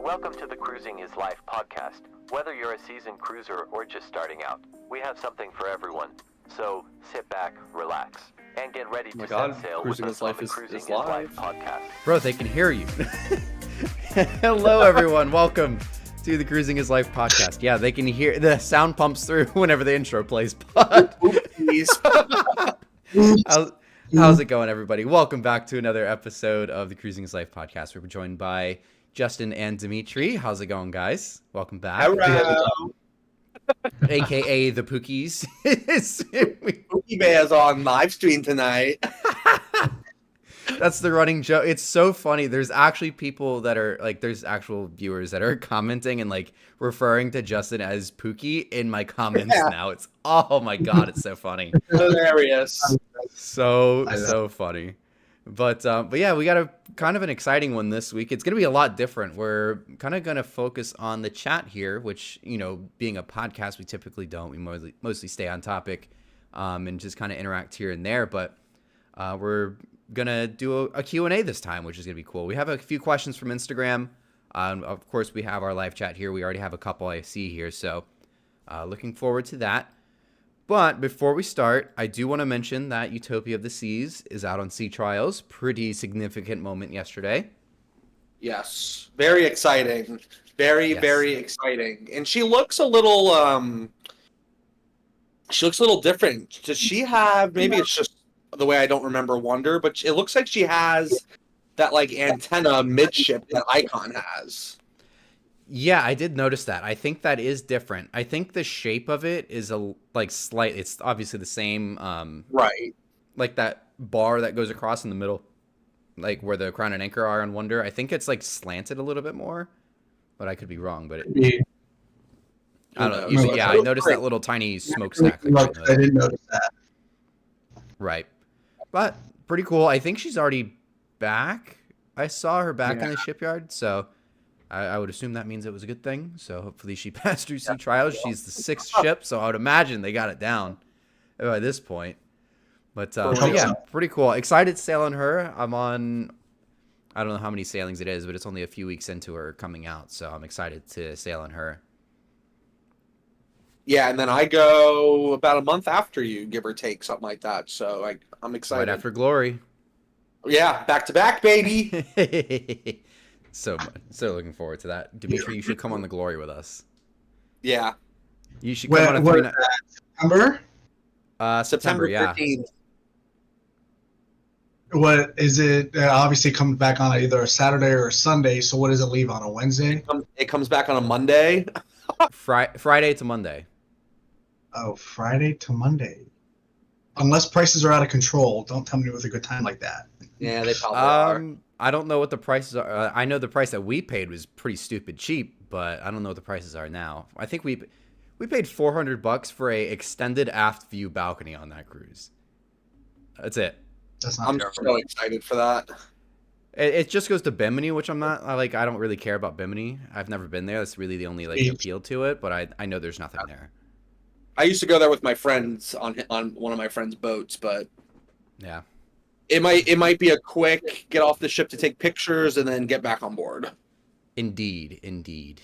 welcome to the Cruising is Life podcast. Whether you're a seasoned cruiser or just starting out, we have something for everyone. So sit back, relax, and get ready to set sail with us on the Cruising is Life podcast. Bro, they can hear you. Hello, everyone. Welcome to the Cruising is Life podcast. Yeah, they can hear the sound pumps through whenever the intro plays. But how's it going, everybody? Welcome back to another episode of the Cruising is Life podcast. We're joined by Justin and Dimitri. How's it going, guys? Welcome back. Hello. AKA the Pookies. Pookie Bear's on live stream tonight. That's the running joke. It's so funny. There's actually people that are like, there's actual viewers that are commenting and like referring to Justin as Pookie in my comments now. It's, oh my God, it's so funny. Hilarious. So funny. But yeah, we got a kind of an exciting one this week. It's going to be a lot different. We're kind of going to focus on the chat here, which, you know, being a podcast, we typically don't. We mostly stay on topic and just kind of interact here and there. But we're going to do a Q&A this time, which is going to be cool. We have a few questions from Instagram. Of course, we have our live chat here. We already have a couple I see here. So looking forward to that. But before we start, I do want to mention that Utopia of the Seas is out on Sea Trials. Pretty significant moment yesterday. Yes. Very exciting. Very exciting. And she looks a little different. Does she have, maybe it's just the way I don't remember Wonder, but it looks like she has that like antenna midship that Icon has. Yeah, I did notice that. I think that is different. I think the shape of it is slight. It's obviously the same. Right. Like that bar that goes across in the middle, like where the crown and anchor are on Wonder. I think it's like slanted a little bit more, but I could be wrong. But I don't know. I noticed that little tiny smokestack. I didn't notice that. Right. But pretty cool. I think she's already back. I saw her back in the shipyard, so I would assume that means it was a good thing. So hopefully she passed through Sea Trials. She's the 6th ship, so I would imagine they got it down by this point. But yeah, pretty cool. Excited sailing her. I'm on, I don't know how many sailings it is, but it's only a few weeks into her coming out. So I'm excited to sail on her. Yeah, and then I go about a month after you, give or take, something like that. So I'm excited. Right after Glory. Yeah, back to back, baby. So looking forward to that. Dimitri, you should come on the Glory with us. Yeah. You should come on a 3 night. September? September, yeah. 13th. What is it? Obviously comes back on either a Saturday or a Sunday. So what does it leave on a Wednesday? It comes back on a Monday. Friday to Monday. Oh, Friday to Monday. Unless prices are out of control, don't tell me with a good time like that. Yeah, they probably are. I don't know what the prices are. I know the price that we paid was pretty stupid cheap, but I don't know what the prices are now. I think we paid $400 for a extended aft view balcony on that cruise. That's it. I'm so excited for that. It just goes to Bimini, which I'm not like. I don't really care about Bimini. I've never been there. That's really the only appeal to it. But I know there's nothing there. I used to go there with my friends on one of my friends' boats, but yeah. It might be a quick get off the ship to take pictures and then get back on board. Indeed.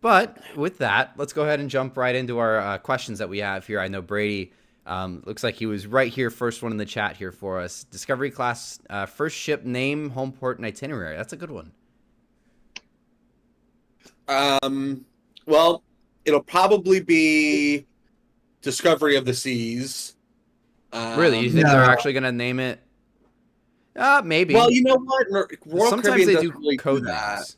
But with that, let's go ahead and jump right into our questions that we have here. I know Brady looks like he was right here, first one in the chat here for us. Discovery class, first ship name, home port, and itinerary. That's a good one. Well, it'll probably be Discovery of the Seas. Really? You think they're actually going to name it? Maybe. Well, you know what? Royal Sometimes Caribbean they do really code that. names.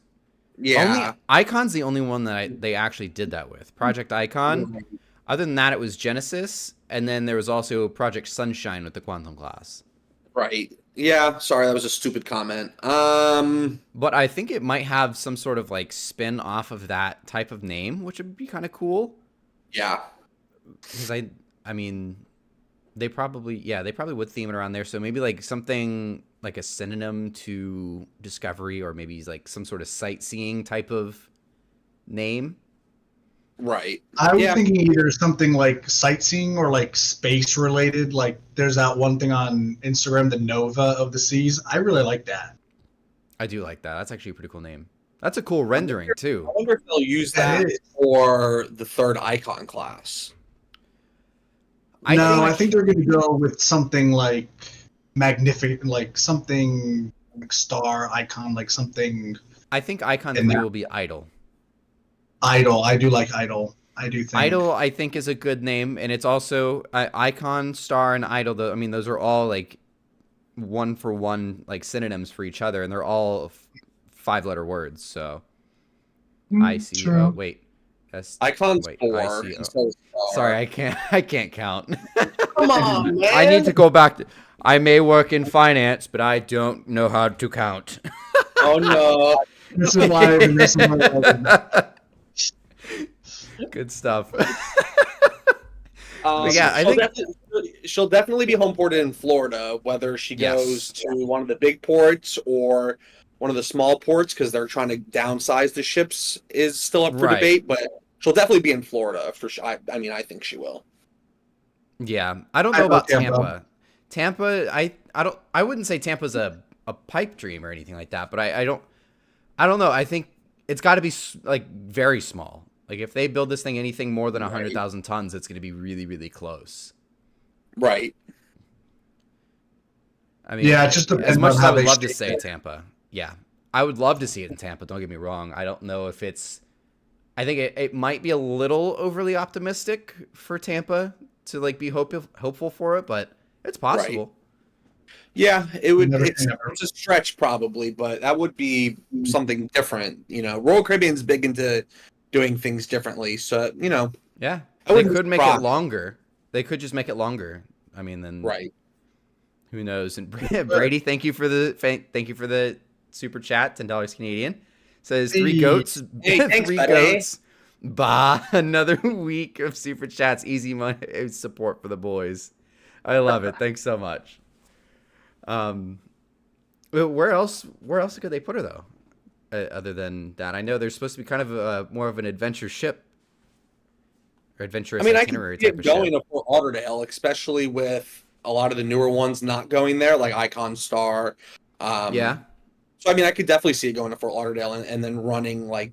Yeah. Icon's the only one that they actually did that with. Project Icon. Other than that, it was Genesis, and then there was also Project Sunshine with the Quantum class. Right. Yeah. Sorry, that was a stupid comment. But I think it might have some sort of like spin off of that type of name, which would be kind of cool. Yeah. Because I mean, they probably would theme it around there. So maybe like something like a synonym to Discovery, or maybe like some sort of sightseeing type of name. Right. I was thinking either something like sightseeing or like space related. Like there's that one thing on Instagram, the Nova of the Seas. I really like that. I do like that. That's actually a pretty cool name. That's a cool rendering too. I wonder if they'll use that for the third icon class. I think they're going to go with something like magnificent, like something like star icon, like something. I think Icon 3 will be Idol. Idol. I do like Idol. I do think Idol, I think, is a good name, and it's also Icon, Star, and Idol. I mean, those are all like one for one, like synonyms for each other, and they're all 5-letter words. So I see. true. Wait, Icon's wait, 4. ICO. and so is Star. Sorry, I can't count. Come on, man. I need to go back. I may work in finance, but I don't know how to count. Oh no. This is live and this is live. Good stuff. Yeah, I think she'll definitely be home ported in Florida, whether she goes to one of the big ports or one of the small ports, because they're trying to downsize the ships is still up for debate, but she'll definitely be in Florida for sure. I mean, I think she will. Yeah, I don't know about Tampa. Tampa, I wouldn't say Tampa's a pipe dream or anything like that, but I don't know. I think it's got to be like very small. Like if they build this thing anything more than 100,000 tons, it's going to be really, really close. Right. I mean, Yeah, it just depends as much on as how I would they love to shape say it. Tampa. Yeah, I would love to see it in Tampa. Don't get me wrong. I don't know if it's. I think it might be a little overly optimistic for Tampa to like be hopeful for it, but it's possible. Yeah, it would. Never It's say never. a stretch probably, but that would be something different. You know, Royal Caribbean's big into doing things differently, so Yeah, I they wouldn't could be make it surprised. longer. They could just make it longer. I mean, then Right. who knows? And Brady, thank you for the super chat, $10 Canadian. Says three Hey. goats, Hey, thanks, three buddy. goats. Bah, another week of super chats, easy money support for the boys. I love it. Thanks so much. But where else could they put her though? Other than that, I know there's supposed to be kind of more of an adventure ship or adventurous I mean, I itinerary can type get of going ship. to Fort Lauderdale, especially with a lot of the newer ones not going there, like Icon Star. Yeah. So I mean, I could definitely see it going to Fort Lauderdale and then running like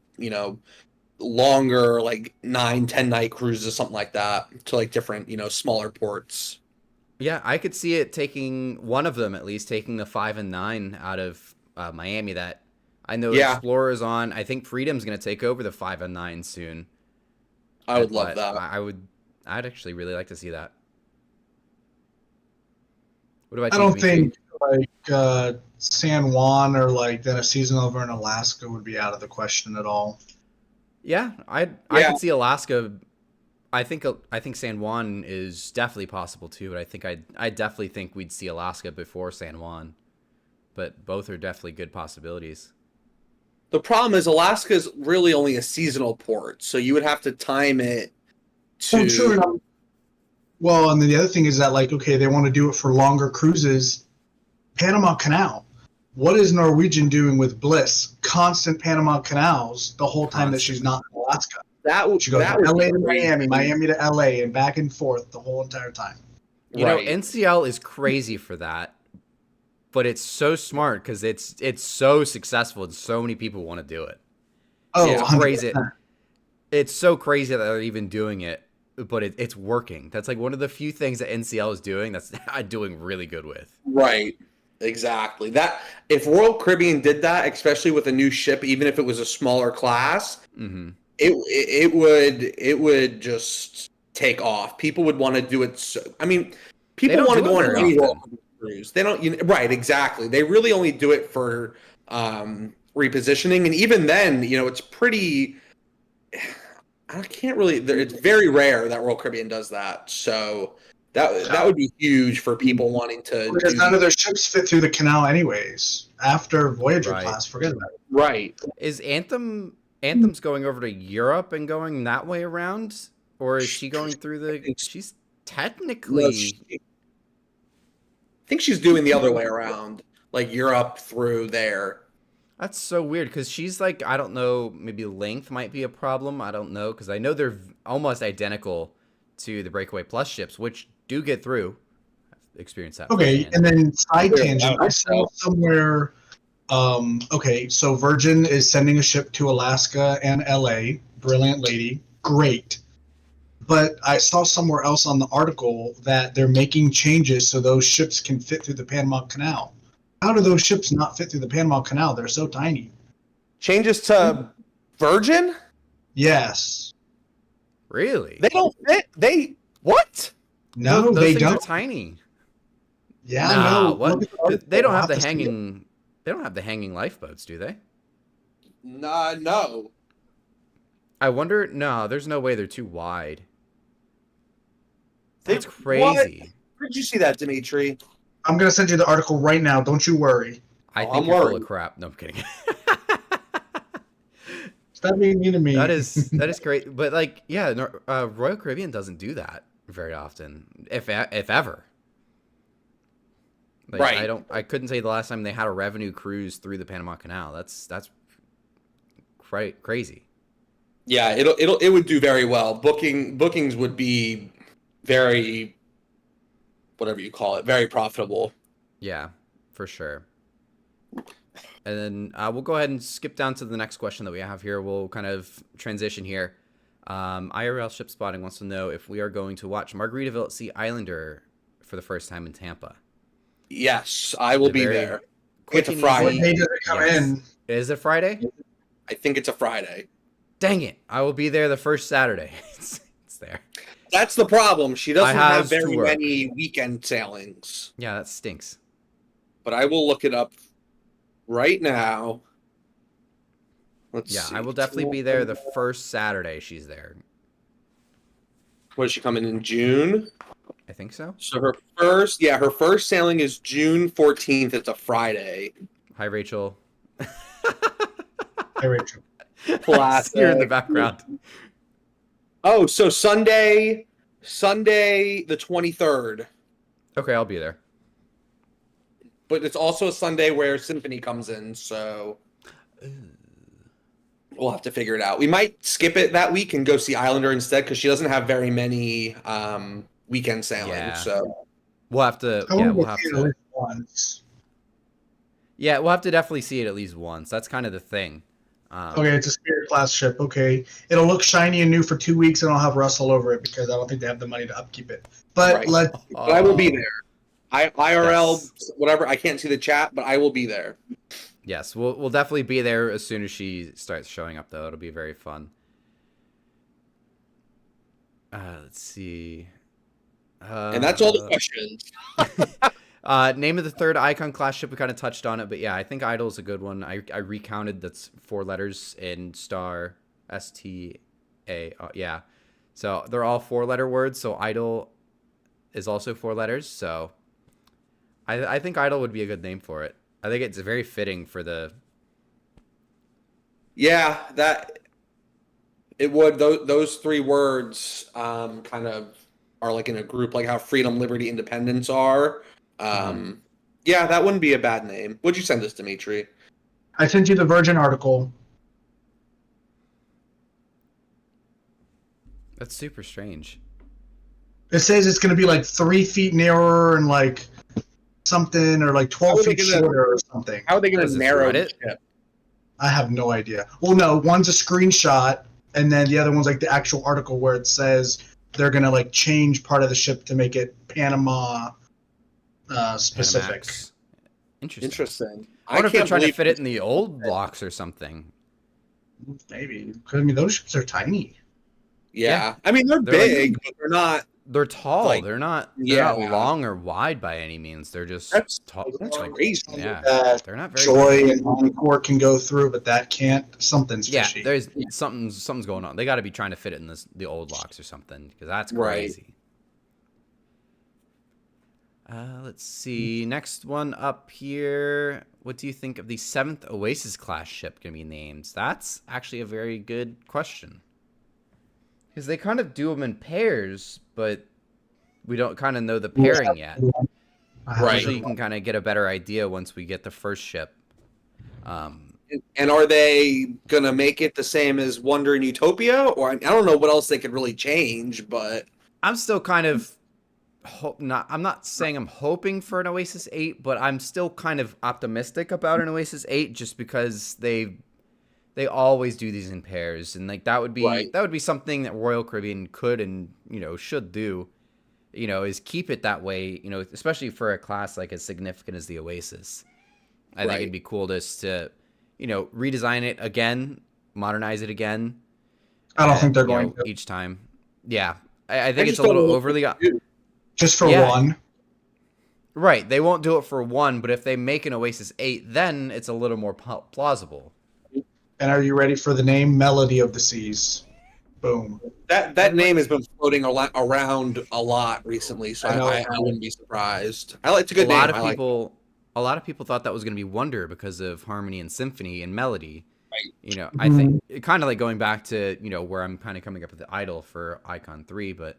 longer, like 9-10 night cruises, something like that, to like different smaller ports. Yeah, I could see it taking one of them at least, taking the 5 and 9 out of Miami. That I know Explorer is on. I think Freedom's going to take over the 5 and 9 soon. I would love that. I'd actually really like to see that. What about I you, don't Dimitri? think like San Juan or like then a season over in Alaska would be out of the question at all. Yeah, I could see Alaska. I think San Juan is definitely possible too, but I definitely think we'd see Alaska before San Juan. But both are definitely good possibilities. The problem is Alaska is really only a seasonal port, so you would have to time it to. Oh, sure. Well, and then the other thing is that like okay, they want to do it for longer cruises. Panama Canal. What is Norwegian doing with Bliss? Constant Panama Canals the whole time that she's not in Alaska. She goes from LA to Miami, Miami to LA, and back and forth the whole entire time. You know, NCL is crazy for that, but it's so smart because it's so successful and so many people want to do it. Oh, it's 100%. crazy. It's so crazy that they're even doing it, but it's working. That's like one of the few things that NCL is doing that's doing really good with. Right. Exactly. That if Royal Caribbean did that, especially with a new ship, even if it was a smaller class, it would just take off. People would want to do it. People want to go on any Royal Caribbean cruise. They don't. Right. Exactly. They really only do it for repositioning, and even then, it's pretty. I can't really. It's very rare that Royal Caribbean does that. So. That would be huge for people wanting to. Because none of their ships fit through the canal, anyways. After Voyager class, forget about it. Right. Is Anthem's going over to Europe and going that way around, or is she going through the? She's technically. I think she's doing the other way around, like Europe through there. That's so weird because she's like, I don't know, maybe length might be a problem. I don't know because I know they're almost identical to the Breakaway Plus ships, which do get through. I've experienced that. Okay, and then side tangent. I saw somewhere Okay, so Virgin is sending a ship to Alaska and LA. Brilliant lady. Great. But I saw somewhere else on the article that they're making changes so those ships can fit through the Panama Canal. How do those ships not fit through the Panama Canal? They're so tiny. Changes to Virgin? Yes. Really? They don't fit. What? No, those they things don't. are tiny. Yeah, Nah, no. what? They don't have the hanging. They don't have the hanging lifeboats, do they? No. I wonder. No, there's no way they're too wide. That's crazy. What? Where did you see that, Dimitri? I'm going to send you the article right now. Don't you worry. I think I'm you're full worried. of crap. No, I'm kidding. Stop being mean to me. That is great. But like, yeah, Royal Caribbean doesn't do that very often, if ever. Like, Right. I couldn't say the last time they had a revenue cruise through the Panama Canal. That's crazy. Yeah, it would do very well. Bookings would be very, whatever you call it, very profitable. Yeah, for sure. And then we'll go ahead and skip down to the next question that we have here. We'll kind of transition here. IRL Ship Spotting wants to know if we are going to watch Margaritaville at Sea Islander for the first time in Tampa. Yes, I will be there. It's a and Friday. What easy. day does it come in? Is it Friday? I think it's a Friday. Dang it. I will be there the first Saturday. it's there. That's the problem. She doesn't I have have very to work. many weekend sailings. Yeah, that stinks. But I will look it up right now. Let's see. I will definitely be there the first Saturday she's there. What is she coming in June? I think so. So her first sailing is June 14th. It's a Friday. Hi, Rachel. Hey, Rachel. Classic. Here in the background. Oh, so Sunday the 23rd. Okay, I'll be there. But it's also a Sunday where Symphony comes in, so we'll have to figure it out. We might skip it that week and go see Islander instead because she doesn't have very many weekend sailings. Yeah. So We'll have to. I Yeah, want we'll to have see it to. at least once. Yeah, we'll have to definitely see it at least once. That's kind of the thing. Okay, it's a Spirit class ship. Okay, it'll look shiny and new for 2 weeks, and I'll have Russ all over it because I don't think they have the money to upkeep it. But Right. But I will be there. IRL, Yes. whatever. I can't see the chat, but I will be there. Yes, we'll definitely be there as soon as she starts showing up, though. It'll be very fun. Let's see. And that's all the questions. Name of the third Icon class ship. We kind of touched on it, but yeah, I think Idol is a good one. I recounted that's 4 letters in star STA. Yeah, so they're all 4-letter words. So Idol is also 4 letters. So I think Idol would be a good name for it. I think it's very fitting for the. Yeah, that it would. Those 3 words kind of are like in a group, like how freedom, liberty, independence are. Yeah, that wouldn't be a bad name. Would you send us, Dimitri? I sent you the Virgin article. That's super strange. It says it's going to be like 3 feet narrower and like something, or like 12 feet shorter or something. How are they going Is to this narrow Reddit? the ship? I have no idea. Well, no, one's a screenshot, and then the other one's like the actual article where it says they're going to like change part of the ship to make it Panama specific. Panamax. Interesting. I wonder if they're can't trying to believe fit it in the old blocks or something. Maybe. 'Cause, I mean, those ships are tiny. Yeah. I mean, they're They're big, but they're not. They're tall. Like, they're not yeah. long or wide by any means. They're just That's tall. that's Like, crazy. yeah, they're not very. Joy and Encore can go through, but that can't. Something's Yeah, fishy. there's something's going on. They got to be trying to fit it in the old locks or something because that's Right. crazy. Let's see. Next one up here. What do you think of the 7th Oasis class ship going to be named? That's actually a very good question. Because they kind of do them in pairs, but we don't kind of know the pairing yet. Right. Usually you can kind of get a better idea once we get the first ship. And are they gonna make it the same as Wonder and Utopia, or I don't know what else they could really change, but I'm still kind of I'm not saying I'm hoping for an Oasis 8, but I'm still kind of optimistic about an Oasis 8 just because they always do these in pairs, and like that would be something that Royal Caribbean could and should do, is keep it that way, especially for a class like as significant as the Oasis. I think it'd be cool just to redesign it again, modernize it again. I don't think they're going to each time. Yeah, I think it's a little overly. Just for one. Right, they won't do it for one, but if they make an Oasis 8, then it's a little more plausible. And are you ready for the name Melody of the Seas? Boom. That name has been floating around a lot recently, so I wouldn't be surprised. It's a good name. A lot of people thought that was going to be Wonder because of harmony and symphony and melody. Right. I think kind of like going back to where I'm kind of coming up with the idol for Icon 3, but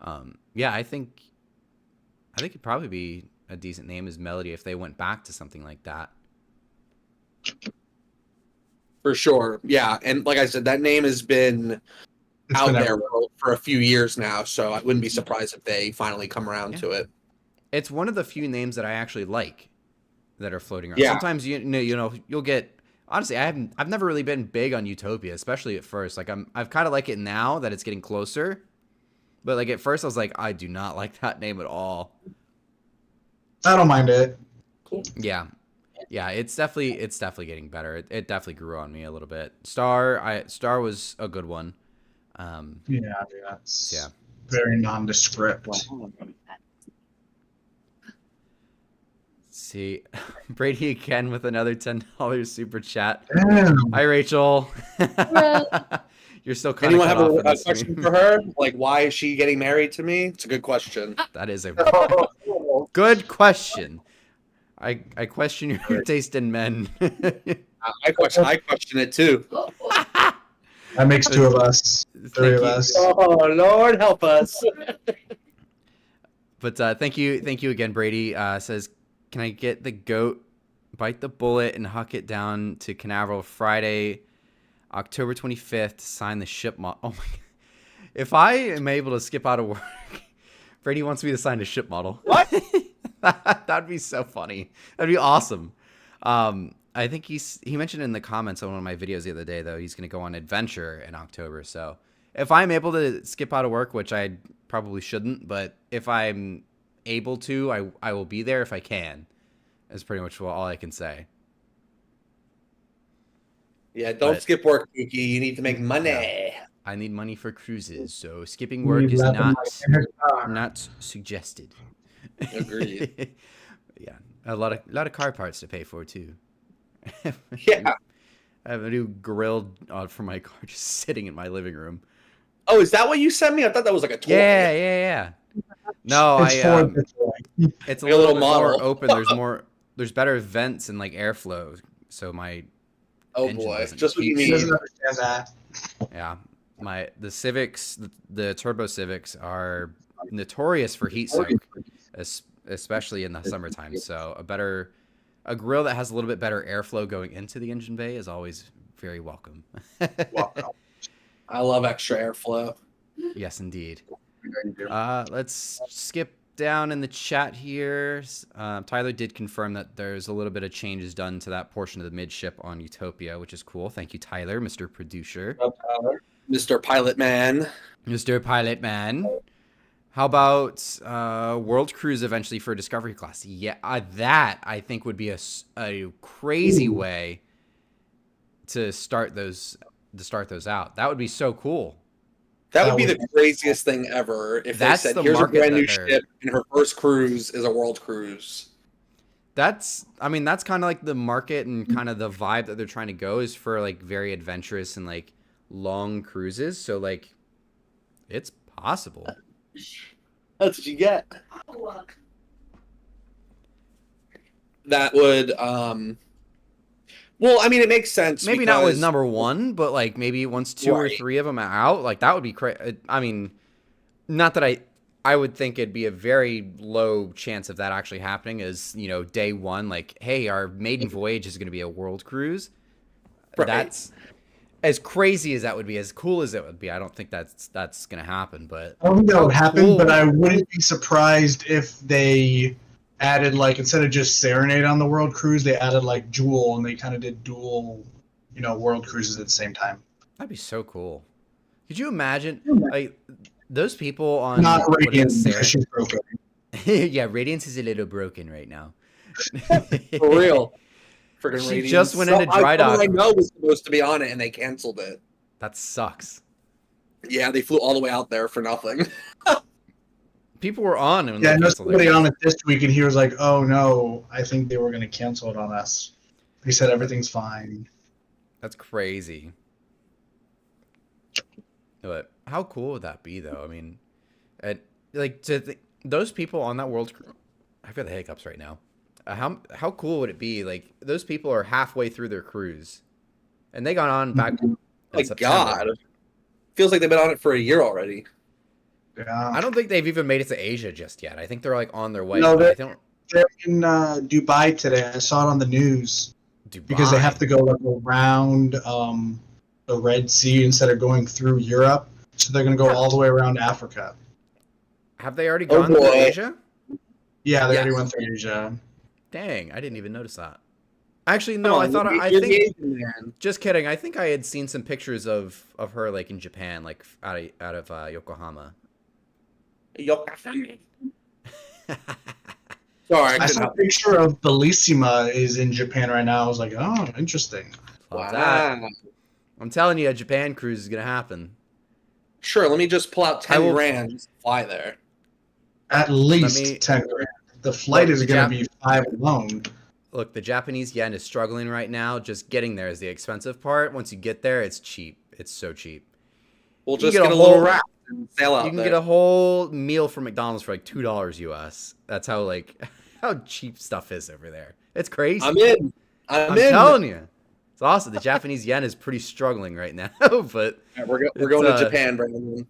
I think it'd probably be a decent name as Melody if they went back to something like that. For sure, yeah, and like I said, that name has been out there for a few years now, so I wouldn't be surprised if they finally come around to it. It's one of the few names that I actually like that are floating around. Yeah. Sometimes you'll get. Honestly, I've never really been big on Utopia, especially at first. Like I've kind of like it now that it's getting closer, but like at first I was like, I do not like that name at all. I don't mind it. Cool. Yeah, it's definitely getting better. It definitely grew on me a little bit. Star was a good one. That's very nondescript. See, Brady again with another $10 super chat. Damn. Hi, Rachel. You're still kind Anyone of have a question for her? Like, why is she getting married to me? It's a good question. That is a good question. I question your taste in men. I question it too. That makes two of us. Three of us. Oh, Lord help us. But thank you again, Brady. Says, can I get the goat, bite the bullet, and huck it down to Canaveral Friday, October 25th to sign the ship model? Oh my God. If I am able to skip out of work, Brady wants me to sign a ship model. What? That'd be so funny. That'd be awesome. I think he mentioned in the comments on one of my videos the other day, though, he's going to go on adventure in October. So if I'm able to skip out of work, which I probably shouldn't, but if I'm able to, I will be there if I can. That's pretty much all I can say. Yeah, don't skip work, Kiki. You need to make money. Yeah, I need money for cruises, so skipping work is not suggested. Agreed. Yeah, a lot of car parts to pay for too. Yeah, I have a new grill for my car just sitting in my living room. Oh, is that what you sent me? I thought that was like a toy. Yeah. No, it's a little bit more open. There's better vents and like airflow, so my engine doesn't just what you He need. doesn't understand that. Yeah, the Civics, the Turbo Civics are notorious for heat soak, especially in the summertime. So a grill that has a little bit better airflow going into the engine bay is always very welcome. I love extra airflow. Yes, indeed. Let's skip down in the chat here. Tyler did confirm that there's a little bit of changes done to that portion of the midship on Utopia, which is cool. Thank you, Tyler, Mr. Producer. Mr. Pilot Man. Mr. Pilot Man. How about World Cruise eventually for Discovery class? Yeah, that I think would be a crazy way to start those out. That would be so cool. That would be the craziest thing ever if they said, here's a brand new ship and her first cruise is a world cruise. That's kind of like the market and kind of the vibe that they're trying to go is for like very adventurous and like long cruises. So like it's possible. That's what you get. That would well, I mean, it makes sense. Maybe not with number one, but like maybe once two or three of them are out, like that would be crazy. I mean, not that I would think it'd be a very low chance of that actually happening as, day one, like, hey, our maiden voyage is going to be a world cruise. Right. as crazy as that would be, as cool as it would be, I don't think that's gonna happen. But I don't think that would happen, cool. but I wouldn't be surprised if they added, like, instead of just Serenade on the world cruise, they added like Jewel, and they kind of did dual, world cruises at the same time. That'd be so cool. Could you imagine, like, those people on Not Radiance because she's broken. Yeah, Radiance is a little broken right now. For real. Freaking She Radiance. just went into dry dock. I know was supposed to be on it, and they canceled it. That sucks. Yeah, they flew all the way out there for nothing. People were on when Yeah, they I know canceled somebody it. on it this week, and he was like, "Oh no, I think they were going to cancel it on us." He said everything's fine. That's crazy. But how cool would that be, though? I mean, like those people on that world cruise. I've got the hiccups right now. How cool would it be? Like, those people are halfway through their cruise, and they got on back. My God, feels like they've been on it for a year already. Yeah. I don't think they've even made it to Asia just yet. I think they're like on their way. No, but I don't. They're in Dubai today. I saw it on the news because they have to go like around the Red Sea instead of going through Europe. So they're going to go all the way around Africa. Have they already gone to Asia? Yeah, they already went through Asia. Dang, I didn't even notice that. Actually, no, I think. Just kidding. I think I had seen some pictures of her like in Japan, like out of Yokohama. Sorry, I saw a picture of Bellissima is in Japan right now. I was like, oh, interesting. Love that. I'm telling you, a Japan cruise is gonna happen. Sure, let me just pull out 10 grand and fly there. At least 10 grand. The flight is going to be 5 alone. Look, the Japanese yen is struggling right now. Just getting there is the expensive part. Once you get there, it's cheap. It's so cheap. We'll just get a little wrap and sail out. You can get a whole meal from McDonald's for like $2 US. That's how how cheap stuff is over there. It's crazy. I'm in. I'm telling you. It's awesome. The Japanese yen is pretty struggling right now, but we're going to Japan, Brandon.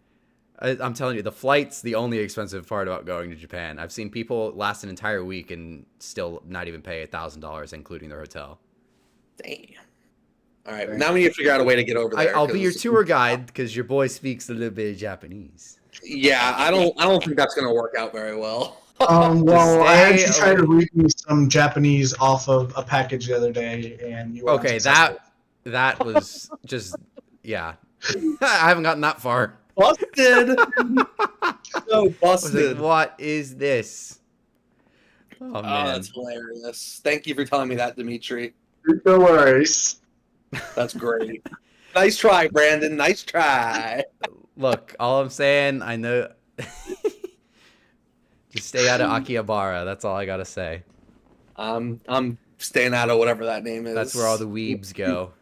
I'm telling you, the flight's the only expensive part about going to Japan. I've seen people last an entire week and still not even pay $1,000, including their hotel. Damn. All right, now we need to figure out a way to get over there. I'll be your tour guide because your boy speaks a little bit of Japanese. Yeah, I don't think that's gonna work out very well. Well, I actually tried to read me some Japanese off of a package the other day, and you were that was just I haven't gotten that far. Busted. So busted. Like, what is this? Oh man, that's hilarious. Thank you for telling me that, Dimitri. No worries. That's great. Nice try, Brandon. Nice try. Look, all I'm saying, I know. Just stay out of Akihabara. That's all I gotta say. I'm staying out of whatever that name is. That's where all the weebs go.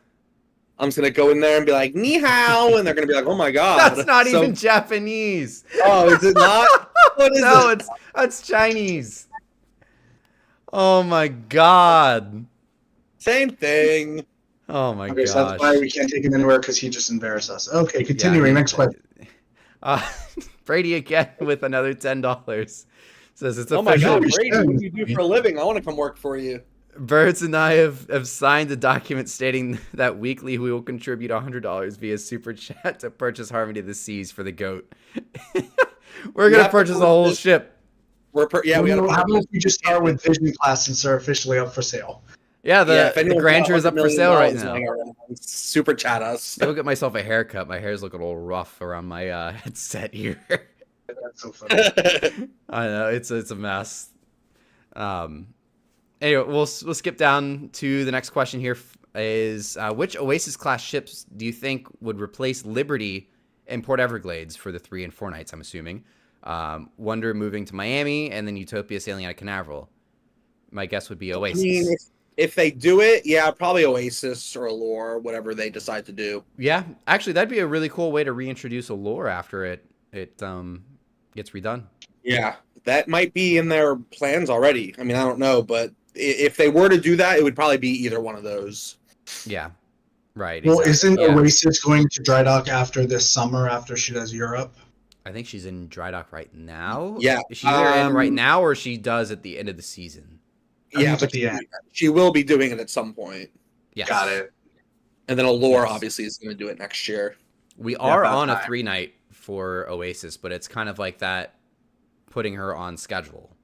I'm just gonna go in there and be like, "Ni hao," and they're gonna be like, "Oh my god." That's not even Japanese. Oh, is it not? What is it? That's Chinese. Oh my god. Same thing. Oh my gosh. So that's why we can't take him anywhere because he just embarrassed us. Okay, continuing. Next question. Brady again with another $10. Says it's official. Oh my god, Brady, what do you do for a living? I want to come work for you. Birds and I have signed a document stating that weekly we will contribute $100 via Super Chat to purchase Harmony of the Seas for the GOAT. We're going to purchase the whole ship. How about we just start with Vision Class since they're officially up for sale? Yeah, the Grandeur is up for sale right now. Super Chat us. I'll get myself a haircut. My hair's looking a little rough around my headset here. That's so funny. I know, it's a mess. Anyway, we'll skip down to the next question here. Is which Oasis class ships do you think would replace Liberty and Port Everglades for the 3 and 4 nights? I'm assuming Wonder moving to Miami and then Utopia sailing out of Canaveral. My guess would be Oasis. I mean, if they do it, yeah, probably Oasis or Allure, whatever they decide to do. Yeah, actually, that'd be a really cool way to reintroduce Allure after it gets redone. Yeah, that might be in their plans already. I mean, I don't know, but if they were to do that, it would probably be either one of those. Yeah, right. Well, exactly. Isn't Oasis going to dry dock after this summer after she does Europe? I think she's in dry dock right now. Yeah. She's either in right now or she does at the end of the season. Yeah, but she will be doing it at some point. Yes. Got it. And then Allure obviously is going to do it next year. We are on a 3-night for Oasis, but it's kind of like that putting her on schedule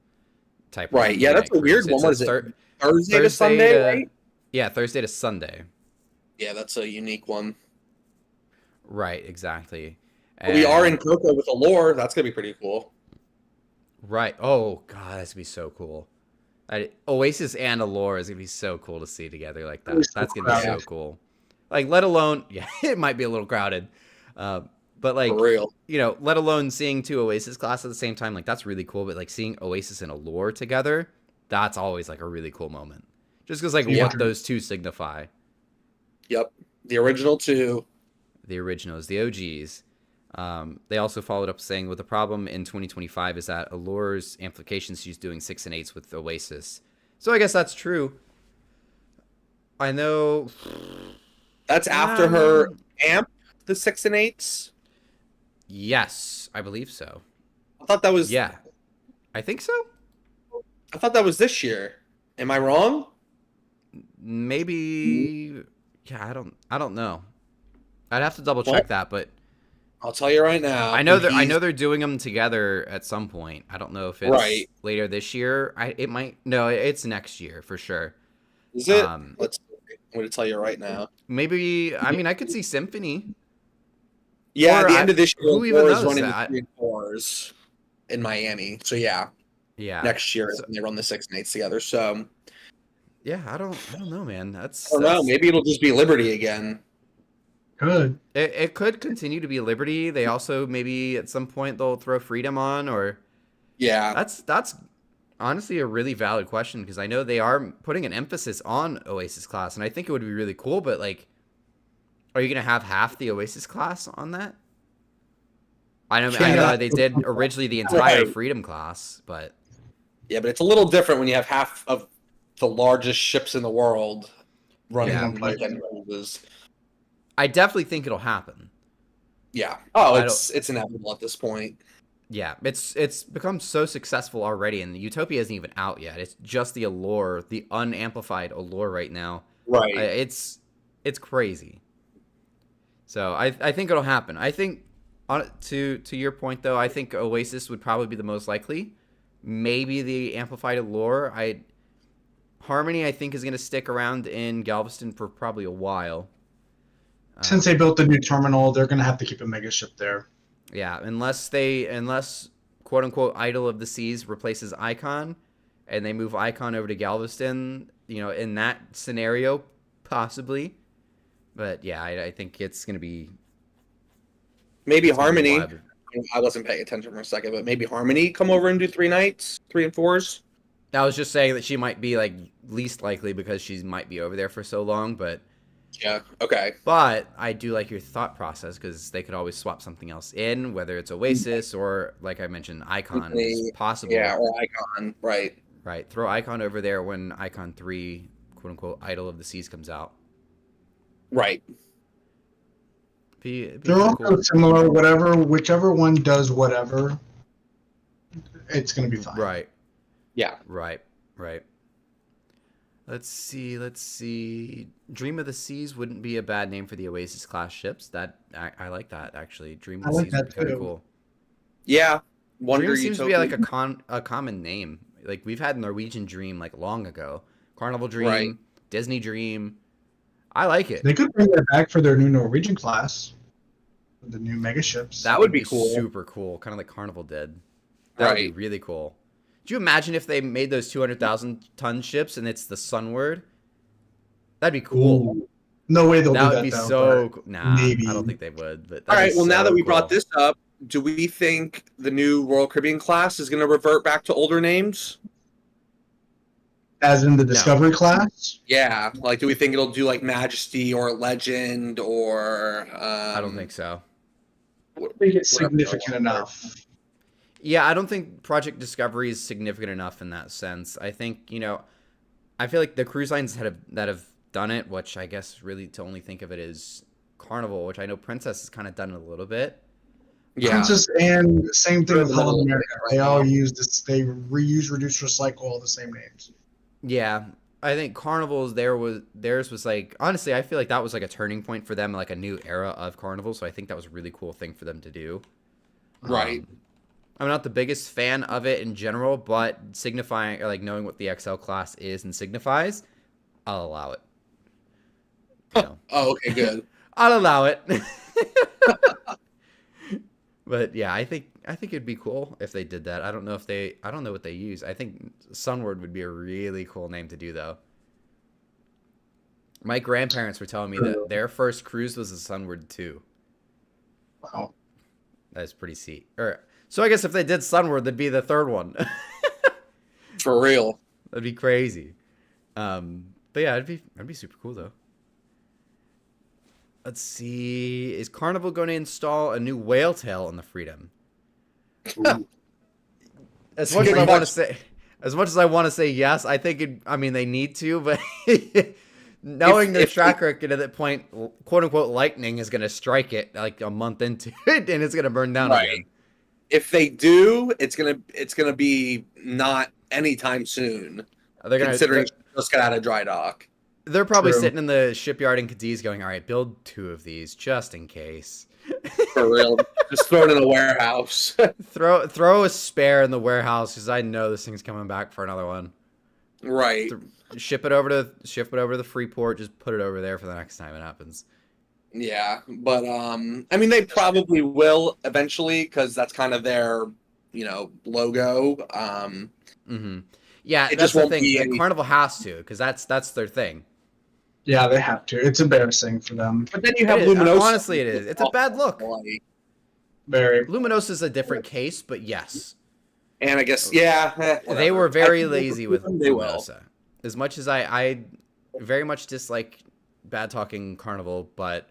type. Right. Yeah, that's a weird one. What is it? Thursday to Sunday, right? Yeah, Thursday to Sunday. Yeah, that's a unique one. Right, exactly. We are in Coco with Allure. That's going to be pretty cool. Right. Oh, God, that's going to be so cool. Oasis and Allure is going to be so cool to see together like that. That's going to be so cool. Like, let alone, yeah, it might be a little crowded. But, like, for real. You know, let alone seeing 2 Oasis classes at the same time, like, that's really cool. But, like, seeing Oasis and Allure together, that's always, like, a really cool moment. Just because, like, what those 2 signify. Yep. The original 2. The originals, the OGs. They also followed up saying, well, the problem in 2025 is that Allure's amplifications, she's doing 6 and 8s with Oasis. So I guess that's true. I know. That's after her amp, the 6 and 8s? Yes, I believe so. I thought that was. Yeah. I think so. I thought that was this year. Am I wrong? Maybe. Yeah, I don't know. I'd have to double check that, but I'll tell you right now. I know they're doing them together at some point. I don't know if it's later this year. It might. No, it's next year for sure. Is it? I'm going to tell you right now. Maybe. I mean, I could see Symphony. Yeah, at the end of this year, who even knows is running that? the 3 and 4s in Miami. So yeah, next year they run the 6 and 8s together. So yeah, I don't know, man. I don't know. Maybe it'll just be Liberty again. Good. It could continue to be Liberty. They also maybe at some point they'll throw Freedom on, or that's honestly a really valid question because I know they are putting an emphasis on Oasis class, and I think it would be really cool. But like, are you gonna have half the Oasis class on that? I know they did originally the entire Freedom class, but yeah, but it's a little different when you have half of the largest ships in the world running weekend cruises. I definitely think it'll happen. Yeah. Oh, it's inevitable at this point. Yeah, it's become so successful already, and Utopia isn't even out yet. It's just the Allure, the unamplified Allure right now. Right. It's crazy. So I think it'll happen. I think to your point though, I think Oasis would probably be the most likely. Maybe the amplified Allure. Harmony I think is going to stick around in Galveston for probably a while. Since they built the new terminal, they're going to have to keep a mega ship there. Yeah, unless quote unquote Idol of the Seas replaces Icon, and they move Icon over to Galveston, you know, in that scenario, possibly. But yeah, I think it's going to be maybe Harmony. I wasn't paying attention for a second, but maybe Harmony come over and do 3 nights, 3 and 4s. I was just saying that she might be like least likely because she might be over there for so long, but. Yeah, okay. But I do like your thought process because they could always swap something else in, whether it's Oasis or, like I mentioned, Icon is possible. Yeah, or Icon, right. Right. Throw Icon over there when Icon 3, quote-unquote, Idol of the Seas comes out. Right. They're all cool. Similar, whichever one does whatever, it's going to be fine. Right. Yeah. Right. Let's see. Dream of the Seas wouldn't be a bad name for the Oasis class ships. That I like that actually. Dream of the Seas would be kind of cool. Yeah, Dream seems to be like a common name. Like we've had Norwegian Dream like long ago, Carnival Dream, Disney Dream. I like it. They could bring that back for their new Norwegian class, the new mega ships. That would be cool. Super cool, kind of like Carnival did. That would be really cool. Do you imagine if they made those 200,000 ton ships and it's the Sunward? That'd be cool. Ooh. No way they'll do that. That would be so cool. Nah, maybe. I don't think they would. But all right, well, now that we brought this up, do we think the new Royal Caribbean class is going to revert back to older names? As in the Discovery class? Yeah. Like, do we think it'll do like Majesty or Legend or... I don't think so. I think it's significant enough. Yeah, I don't think Project Discovery is significant enough in that sense. I think, I feel like the cruise lines that have done it, which I guess really to only think of it as Carnival, which I know Princess has kind of done it a little bit. Yeah. Princess and same thing with Holland America. They all use this. They reuse, reduce, recycle all the same names. Yeah. I think Carnival's theirs was like, honestly, I feel like that was like a turning point for them, like a new era of Carnival. So I think that was a really cool thing for them to do. Right. I'm not the biggest fan of it in general, but signifying or like knowing what the XL class is and signifies, I'll allow it. You know. Oh, okay, good. I'll allow it. But yeah, I think it'd be cool if they did that. I don't know what they use. I think Sunward would be a really cool name to do though. My grandparents were telling me that their first cruise was a Sunward 2. Wow. That's pretty sweet. So I guess if they did Sunward, that'd be the third one. For real. That'd be crazy. But yeah, that'd be super cool though. Let's see. Is Carnival going to install a new whale tail on the Freedom? As much as I want to say yes, I think they need to, but knowing their track record at that point, quote unquote, lightning is going to strike it like a month into it, and it's going to burn down again. If they do, it's gonna be not anytime soon. Considering just got out of dry dock. They're probably sitting in the shipyard in Cadiz going, all right, build 2 of these just in case. For real. Just throw it in the warehouse. throw a spare in the warehouse because I know this thing's coming back for another one. Right. Ship it over to the Freeport. Just put it over there for the next time it happens. Yeah, but they probably will eventually because that's kind of their, logo. Yeah, that's the thing. Carnival has to because that's their thing. Yeah, they have to. It's embarrassing for them. But then you have Luminosa. Honestly, it is. It's a bad look. Very. Luminosa is a different case, but yes. And I guess, they were very lazy with Luminosa. As much as I very much dislike bad talking Carnival, but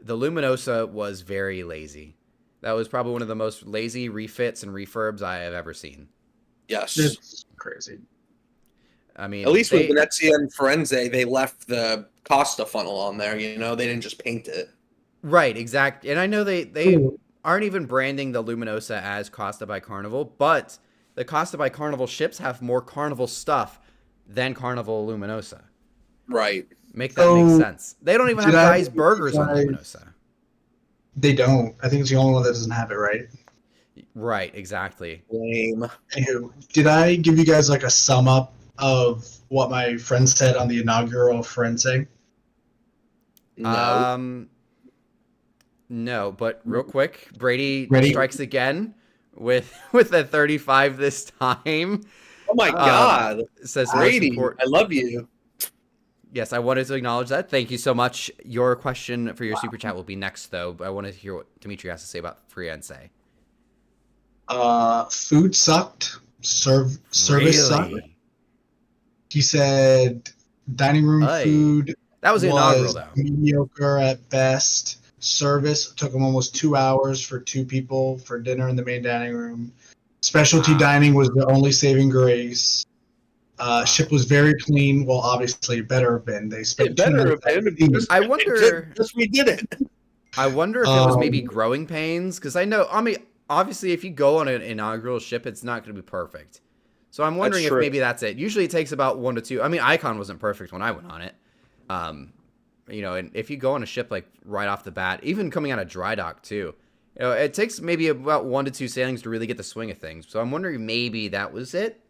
the Luminosa was very lazy. That was probably one of the most lazy refits and refurbs I have ever seen. Yes. It's crazy. I mean, at least with Venezia and Firenze, they left the Costa funnel on there. They didn't just paint it. Right, exactly. And I know they aren't even branding the Luminosa as Costa by Carnival, but the Costa by Carnival ships have more Carnival stuff than Carnival Luminosa. Right. Make sense. They don't even have guys burgers on Luminosa. They don't. I think it's the only one that doesn't have it, right? Right, exactly. Lame. Anywho, did I give you guys like a sum up of what my friend said on the inaugural Firenze? No. No, but real quick, Brady strikes again with a 35 this time. Oh my God. Says Brady, I love you. Yes, I wanted to acknowledge that. Thank you so much. Your question for your super chat will be next, though. But I want to hear what Dimitri has to say about Firenze. Food sucked. Service sucked. He said dining room food that was inaugural, though. Mediocre at best. Service took them almost 2 hours for 2 people for dinner in the main dining room. Specialty dining was the only saving grace. Ship was very clean. Well, obviously, it better have been. They spent I wonder. Just we did it. I wonder if it was maybe growing pains because I know. I mean, obviously, if you go on an inaugural ship, it's not going to be perfect. So I'm wondering if maybe that's it. Usually, it takes about 1 to 2. I mean, Icon wasn't perfect when I went on it. And if you go on a ship like right off the bat, even coming out of dry dock too, it takes maybe about 1 to 2 sailings to really get the swing of things. So I'm wondering maybe that was it.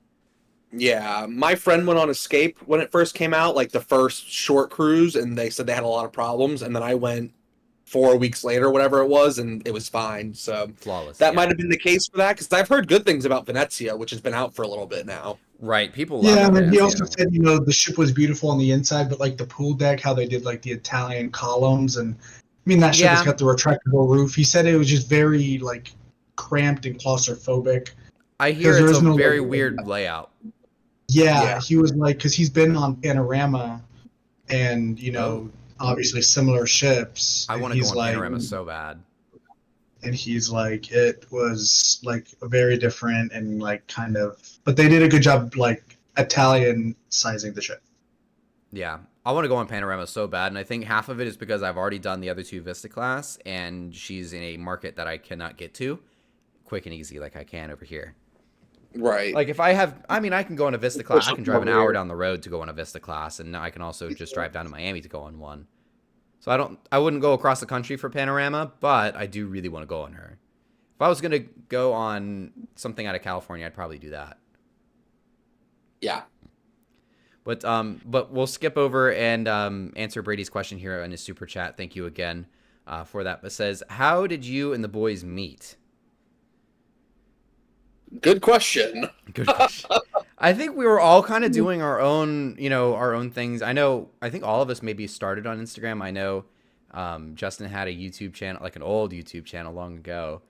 Yeah, my friend went on Escape when it first came out, like the first short cruise, and they said they had a lot of problems. And then I went 4 weeks later, whatever it was, and it was fine. So flawless. That might have been the case for that, because I've heard good things about Venezia, which has been out for a little bit now. Right, people love it. Yeah, and he also said, the ship was beautiful on the inside, but like the pool deck, how they did like the Italian columns, and I mean that ship has got the retractable roof. He said it was just very like cramped and claustrophobic. I hear it's a very weird layout. Yeah, he was like, because he's been on Panorama, and obviously similar ships. I want to go on Panorama so bad. And he's like, it was like very different and like kind of, but they did a good job like Italian sizing the ship. Yeah, I want to go on Panorama so bad, and I think half of it is because I've already done the other 2 Vista class, and she's in a market that I cannot get to quick and easy like I can over here. Right. Like if I can go on a Vista class. I can drive an hour down the road to go on a Vista class, and I can also just drive down to Miami to go on one. So I wouldn't go across the country for Panorama, but I do really want to go on her. If I was gonna go on something out of California, I'd probably do that. Yeah. But we'll skip over and answer Brady's question here in his super chat. Thank you again for that. It says, how did you and the boys meet? Good question. Good question. I think we were all kind of doing our own things. I think all of us maybe started on Instagram. I know Justin had a YouTube channel, like an old YouTube channel long ago.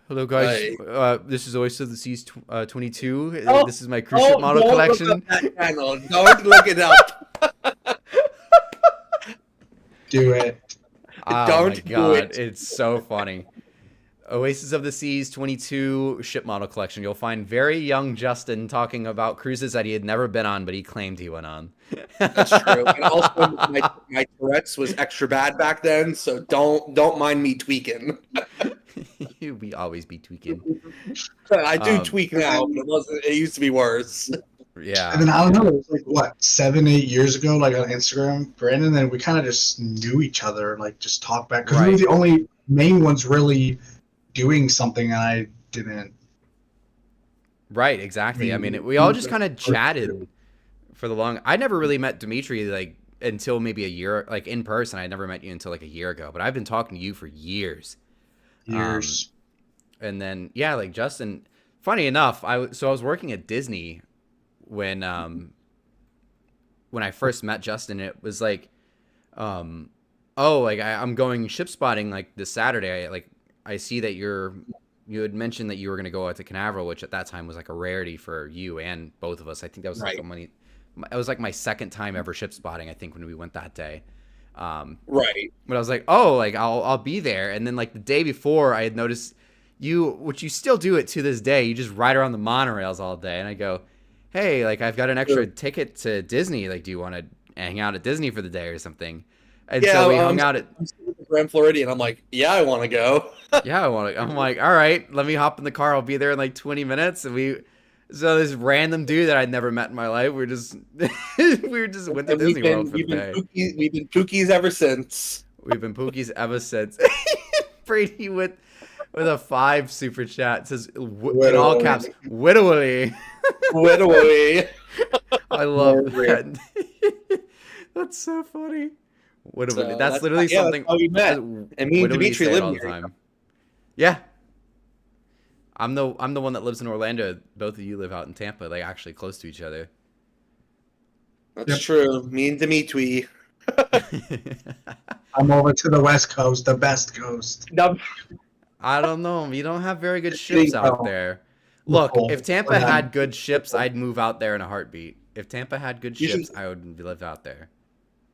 Hello guys, this is Oyster of the Seas 22. Oh, this is my cruise ship model collection. Look up that channel. Don't look it up. Do it. Oh Don't my god, do it. It's so funny. Oasis of the Seas 22 ship model collection. You'll find very young Justin talking about cruises that he had never been on, but he claimed he went on. That's true. And also, my Tourette's was extra bad back then, so don't mind me tweaking. We always be tweaking. I do tweak now, but it used to be worse. Yeah. And then I don't know, it was like what, 7-8 years ago, like on Instagram, Brandon, and we kind of just knew each other, like just talked back because we were the only main ones really doing something, and I didn't. Right, exactly. I mean, we all just kind of chatted for the long. I never really met Dimitri like until maybe a year, like in person. I never met you until like a year ago, but I've been talking to you for years. And then like Justin. Funny enough, I was working at Disney when I first met Justin. It was like, I'm going ship spotting like this Saturday. I see that you had mentioned that you were going to go out to Canaveral, which at that time was like a rarity for you and both of us. I think that was like it was like my second time ever ship spotting, I think, when we went that day. Right. But I was like, I'll be there. And then like the day before, I had noticed which you still do it to this day. You just ride around the monorails all day. And I go, hey, like I've got an extra ticket to Disney. Like, do you want to hang out at Disney for the day or something? And so we hung out at Grand Floridian. I'm like, yeah, I want to go. Yeah, I want to. I'm like, all right, let me hop in the car. I'll be there in like 20 minutes. And so this random dude that I'd never met in my life, we went to Disney World for the day. We've been Pookies ever since. We've been Pookies ever since. Brady with a 5 super chat says in all caps, Widowy. Widowy. I love that. That's so funny. That's literally something. That's how we met. And me and Dimitri live all the time. Yeah. I'm the one that lives in Orlando. Both of you live out in Tampa, like actually close to each other. That's true. Me and Dimitri. I'm over to the West Coast, the best coast. I don't know. You don't have very good ships out there. Look, if Tampa had good ships, I'd move out there in a heartbeat. If Tampa had good ships, I would live out there.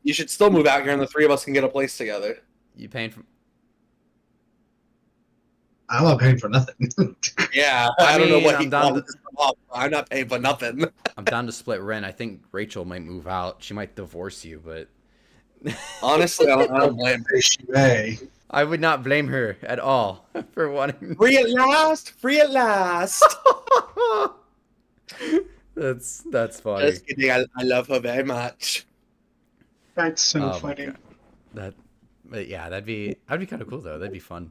You should still move out here, and the three of us can get a place together. You paying for? I'm not paying for nothing. Yeah, I don't know what he wants. I'm not paying for nothing. I'm down to split rent. I think Rachel might move out. She might divorce you, but honestly, I don't blame her. She may. I would not blame her at all for wanting. Free at last. Free at last. That's funny. Just kidding. I love her very much. That's so funny. That'd be kind of cool though. That'd be fun.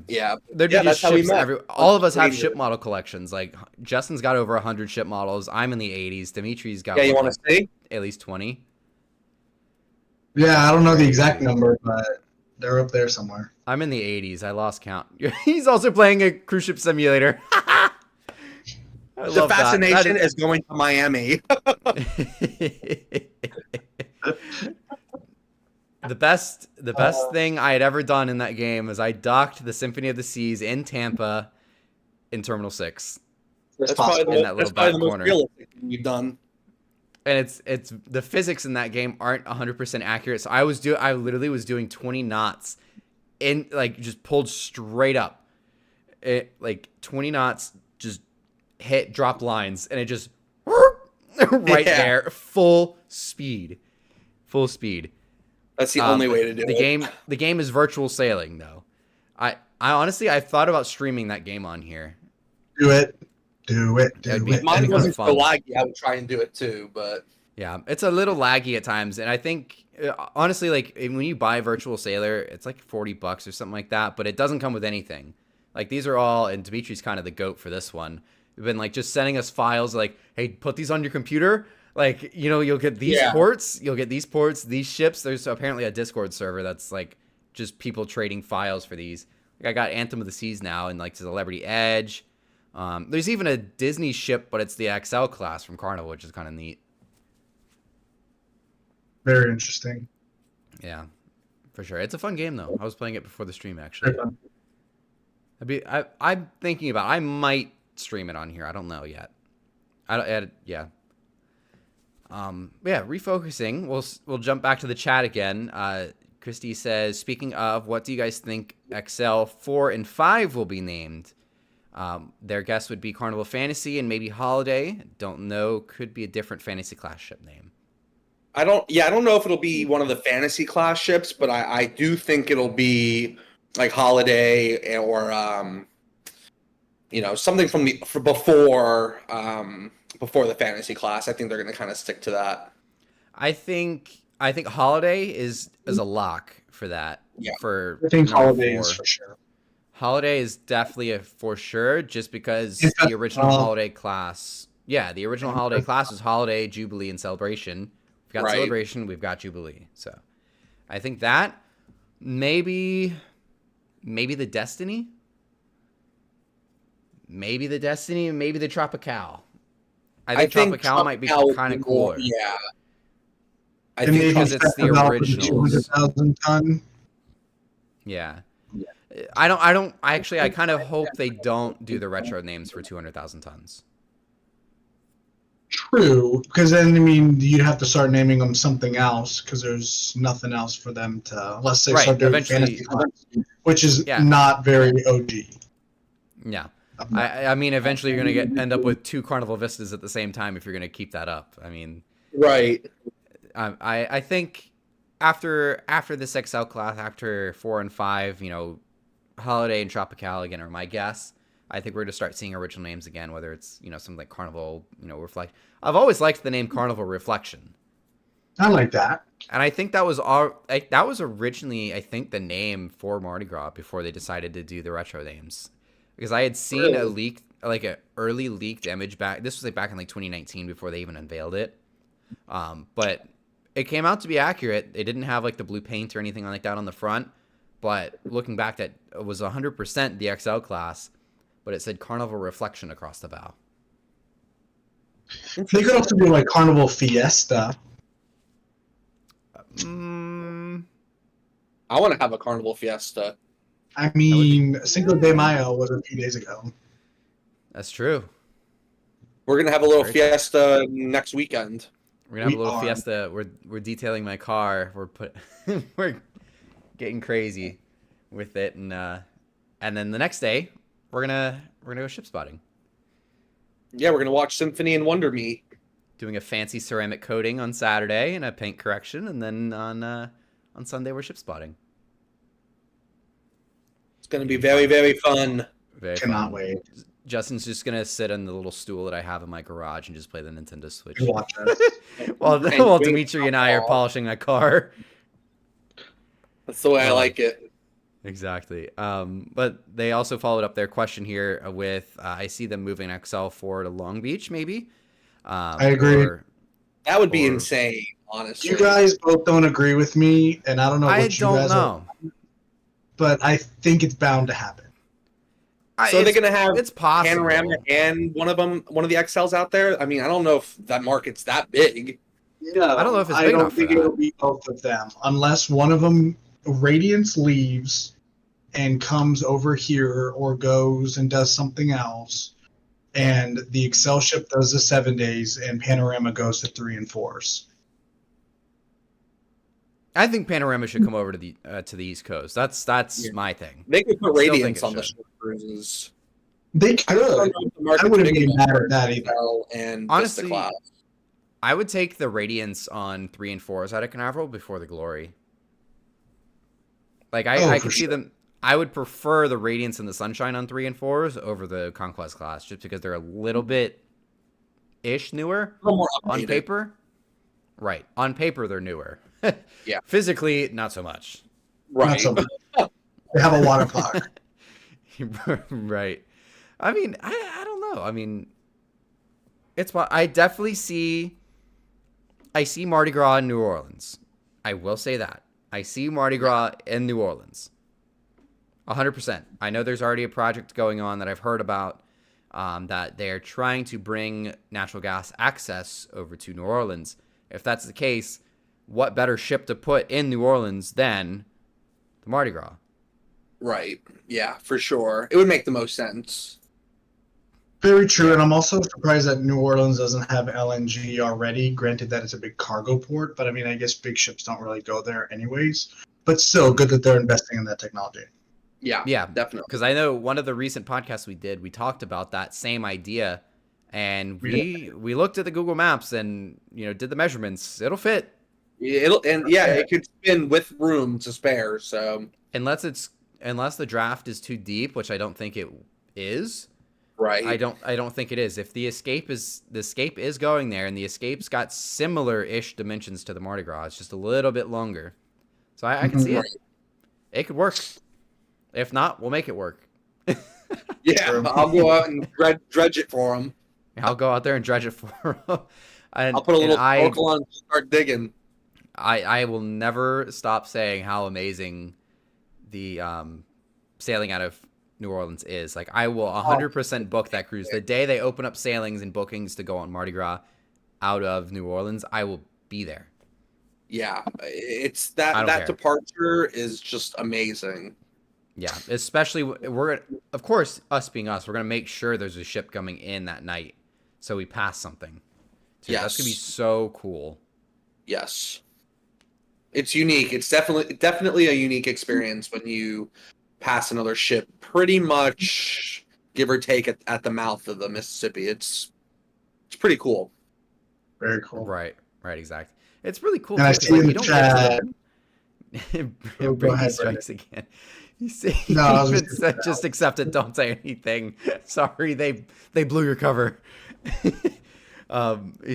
Yeah, there'd be just ships. All of us have ship model collections. Like Justin's got over 100 ship models. I'm in the 80s. Dimitri's got. Yeah, you want to see? At least 20. Yeah, I don't know the exact number, but they're up there somewhere. I'm in the 80s. I lost count. He's also playing a cruise ship simulator. The fascination is going to Miami. The best thing I had ever done in that game is I docked the Symphony of the Seas in Tampa in Terminal 6. That's probably the most realistic thing you've done. And it's the physics in that game aren't 100% accurate. So I literally was doing 20 knots in like just pulled straight up. Like 20 knots, just hit drop lines, and it just right there, full speed. That's the only way to do it. The game is virtual sailing, though. I honestly, I've thought about streaming that game on here. Do it. If mine wasn't so laggy, I would try and do it too, but yeah, it's a little laggy at times, and I think honestly, like when you buy Virtual Sailor, it's like $40 or something like that, but it doesn't come with anything. Like these are all, and Dimitri's kind of the goat for this one. You've been like just sending us files like, hey, put these on your computer. Like, you know, you'll get these ports, these ships. There's apparently a Discord server that's like just people trading files for these. Like I got Anthem of the Seas now and like Celebrity Edge. There's even a Disney ship, but it's the XL class from Carnival, which is kind of neat. Very interesting. Yeah, for sure. It's a fun game though. I was playing it before the stream actually. I'm thinking about. I might stream it on here. I don't know yet. Yeah. Refocusing. We'll jump back to the chat again. Christy says, speaking of, what do you guys think XL 4 and 5 will be named? Their guess would be Carnival Fantasy and maybe Holiday. Don't know. Could be a different fantasy class ship name. I don't know if it'll be one of the fantasy class ships, but I do think it'll be like Holiday or something from before the fantasy class. I think they're going to kind of stick to that. I think Holiday is a lock for that. Yeah. I think Holiday is for sure. Holiday is definitely a for sure, just because the original Holiday class. Yeah, the original Holiday class was Holiday, Jubilee, and Celebration. We've got Celebration, we've got Jubilee. So I think that maybe the Destiny. Maybe the Destiny, and maybe the Tropical. I think Tropical might be kind of cooler. Yeah. I think because it's the originals. 200,000 ton. Yeah. I kind of hope they don't do the retro names for 200,000 tons. True, because then, I mean, you'd have to start naming them something else, because there's nothing else for them to, unless they start doing fantasy class, which is not very OG. Yeah. I mean, eventually you're going to end up with 2 Carnival Vistas at the same time if you're going to keep that up. I mean... Right. I think after this XL class, after 4 and 5, Holiday and Tropical again are my guess. I think we're going to start seeing original names again, whether it's, something like Carnival, Reflect. I've always liked the name Carnival Reflection. I like that. And I think that was originally, I think, the name for Mardi Gras before they decided to do the retro names. Because I had seen an early leaked image back. This was back in 2019 before they even unveiled it. But it came out to be accurate. They didn't have the blue paint or anything like that on the front. But looking back, that it was 100% the XL class. But it said Carnival Reflection across the bow. They could also do Carnival Fiesta. I want to have a Carnival Fiesta. I mean, Cinco de Mayo was a few days ago. That's true. We're gonna have a little fiesta next weekend. We're gonna have a little fiesta. We're detailing my car. We're getting crazy with it, and then the next day we're gonna go ship spotting. Yeah, we're gonna watch Symphony and Wonder meet. Doing a fancy ceramic coating on Saturday and a paint correction, and then on Sunday we're ship spotting. It's gonna be very, very fun. Cannot wait. Justin's just gonna sit on the little stool that I have in my garage and just play the Nintendo Switch. Watch while Dimitri and I are polishing my car. That's the way I like it. Exactly. But they also followed up their question here with I see them moving XL4 to Long Beach, maybe. I agree. That would be insane, honestly. You guys both don't agree with me, and I don't know what you guys are. But I think it's bound to happen. So they're going to have it's possible. Panorama and one of the XLs out there? I mean, I don't know if that market's that big. No, I don't know if it's big enough. I don't think it'll be both of them. Unless one of them, Radiance, leaves and comes over here or goes and does something else. And the Excel ship does the 7 days and Panorama goes to 3 and 4s. I think Panorama should come over to the East Coast. That's my thing. They could put Radiance on the ship cruises. They could. I wouldn't be mad at that either. And honestly, I would take the Radiance on 3 and 4s out of Canaveral before the Glory. I could see them. I would prefer the Radiance and the Sunshine on 3 and 4s over the Conquest class, just because they're a little bit newer on paper. Right. On paper, they're newer. Yeah. Physically, not so much. Right. Not so much. They have a water clock. Right. I mean, I don't know. I mean, I definitely see Mardi Gras in New Orleans. I will say that. I see Mardi Gras in New Orleans. 100%. I know there's already a project going on that I've heard about, that they're trying to bring natural gas access over to New Orleans. If that's the case, what better ship to put in New Orleans than the Mardi Gras? Right. Yeah, for sure. It would make the most sense. Very true, and I'm also surprised that New Orleans doesn't have LNG already. Granted that it's a big cargo port, but I mean, I guess big ships don't really go there anyways. But still, good that they're investing in that technology. Yeah, definitely. Because I know one of the recent podcasts we did, we talked about that same idea, and we looked at the Google Maps and did the measurements. It'll fit. It could spin with room to spare. So unless the draft is too deep, which I don't think it is. Right. I don't think it is. If the escape is going there, and the escape's got similar-ish dimensions to the Mardi Gras, it's just a little bit longer. So I can see it. It could work. If not, we'll make it work. Yeah, I'll go out and dredge it for them. I'll go out there and dredge it for them. I'll put a little snorkel on and start digging. I will never stop saying how amazing the sailing out of New Orleans is. Like, I will 100% book that cruise. The day they open up sailings and bookings to go on Mardi Gras out of New Orleans, I will be there. Yeah, it's that departure is just amazing. Yeah, especially of course, us being us, we're gonna make sure there's a ship coming in that night, so we pass something. Dude, that's gonna be so cool. Yes, it's unique. It's definitely a unique experience when you pass another ship, pretty much give or take at the mouth of the Mississippi. It's pretty cool. Very cool. Right, exactly. It's really cool. And I see in the chat. Brady strikes again. You see, just accept it. Don't say anything. Sorry, they blew your cover. He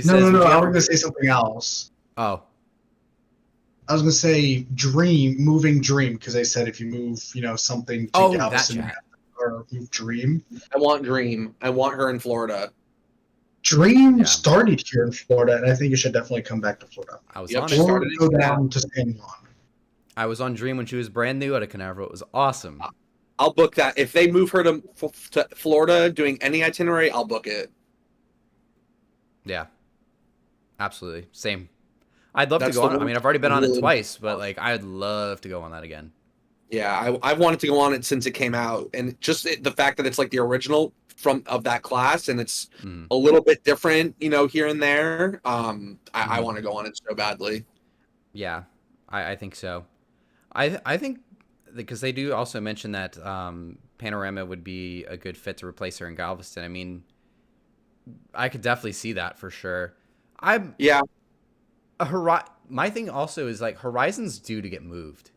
says, no. I was gonna say something else. Oh, I was gonna say moving Dream, because they said if you move, something to Galveston or move Dream. I want Dream. I want her in Florida. Dream started here in Florida, and I think it should definitely come back to Florida. I was on Or go down to San Juan. I was on Dream when she was brand new out of Canaveral. It was awesome. I'll book that. If they move her to Florida doing any itinerary, I'll book it. Yeah. Absolutely. Same. I'd love to go on it. I mean, I've already been on it twice, but I'd love to go on that again. Yeah, I've wanted to go on it since it came out. And just the fact that it's the original of that class, and it's a little bit different, here and there. I want to go on it so badly. Yeah, I think so. I think because they do also mention that Panorama would be a good fit to replace her in Galveston. I mean, I could definitely see that for sure. My thing also is Horizon's due to get moved.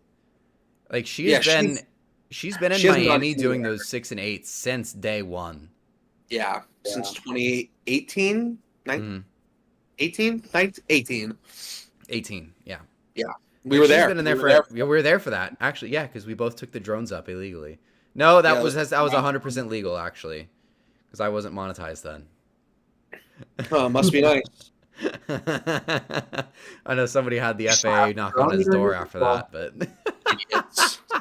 She's been in Miami doing those 6 and 8 since day one. Yeah, since 2018, 18, 18. Yeah. We were there. We were there for that. Actually, yeah, because we both took the drones up illegally. No, that was 100% legal actually, because I wasn't monetized then. Oh, must be nice. I know somebody had the FAA knock on his door after that, but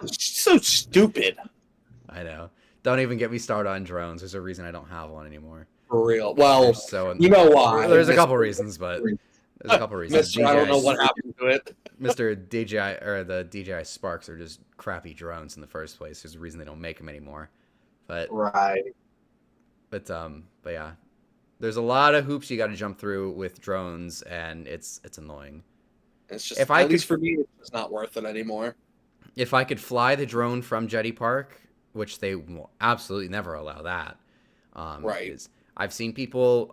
it's so stupid. I know. Don't even get me started on drones. There's a reason I don't have one anymore. For real. Well, you know why. There's a couple reasons, but there's a couple reasons. I don't know what happened to it. Mr. DJI or the DJI Sparks are just crappy drones in the first place. There's a reason they don't make them anymore. But But yeah. There's a lot of hoops you got to jump through with drones, and it's annoying. It's just, at least for me, it's not worth it anymore. If I could fly the drone from Jetty Park, which they will absolutely never allow that. Right. I've seen people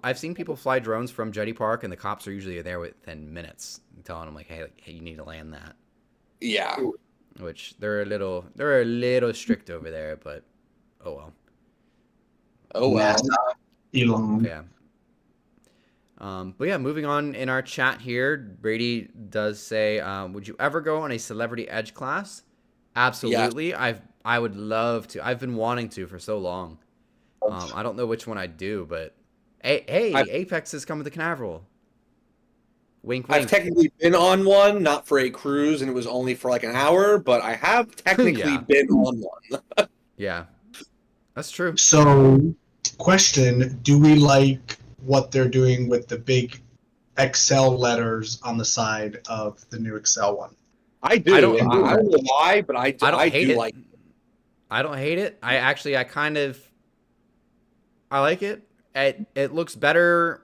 fly drones from Jetty Park, and the cops are usually there within minutes, telling them hey, you need to land that. Yeah. which they're a little strict over there, but oh well. Oh well. Elon. Yeah. But yeah, moving on in our chat here, Brady does say, would you ever go on a Celebrity Edge class? Absolutely. Yeah. I would love to. I've been wanting to for so long. I don't know which one I'd do, but hey, Apex is coming to Canaveral. Wink, wink. I've technically been on one, not for a cruise, and it was only for like an hour, but I have technically been on one. Yeah, that's true. So, question, do we like what they're doing with the big XL letters on the side of the new XL one? I do. I don't know why, but I do like it. I don't hate it. I like it. It looks better.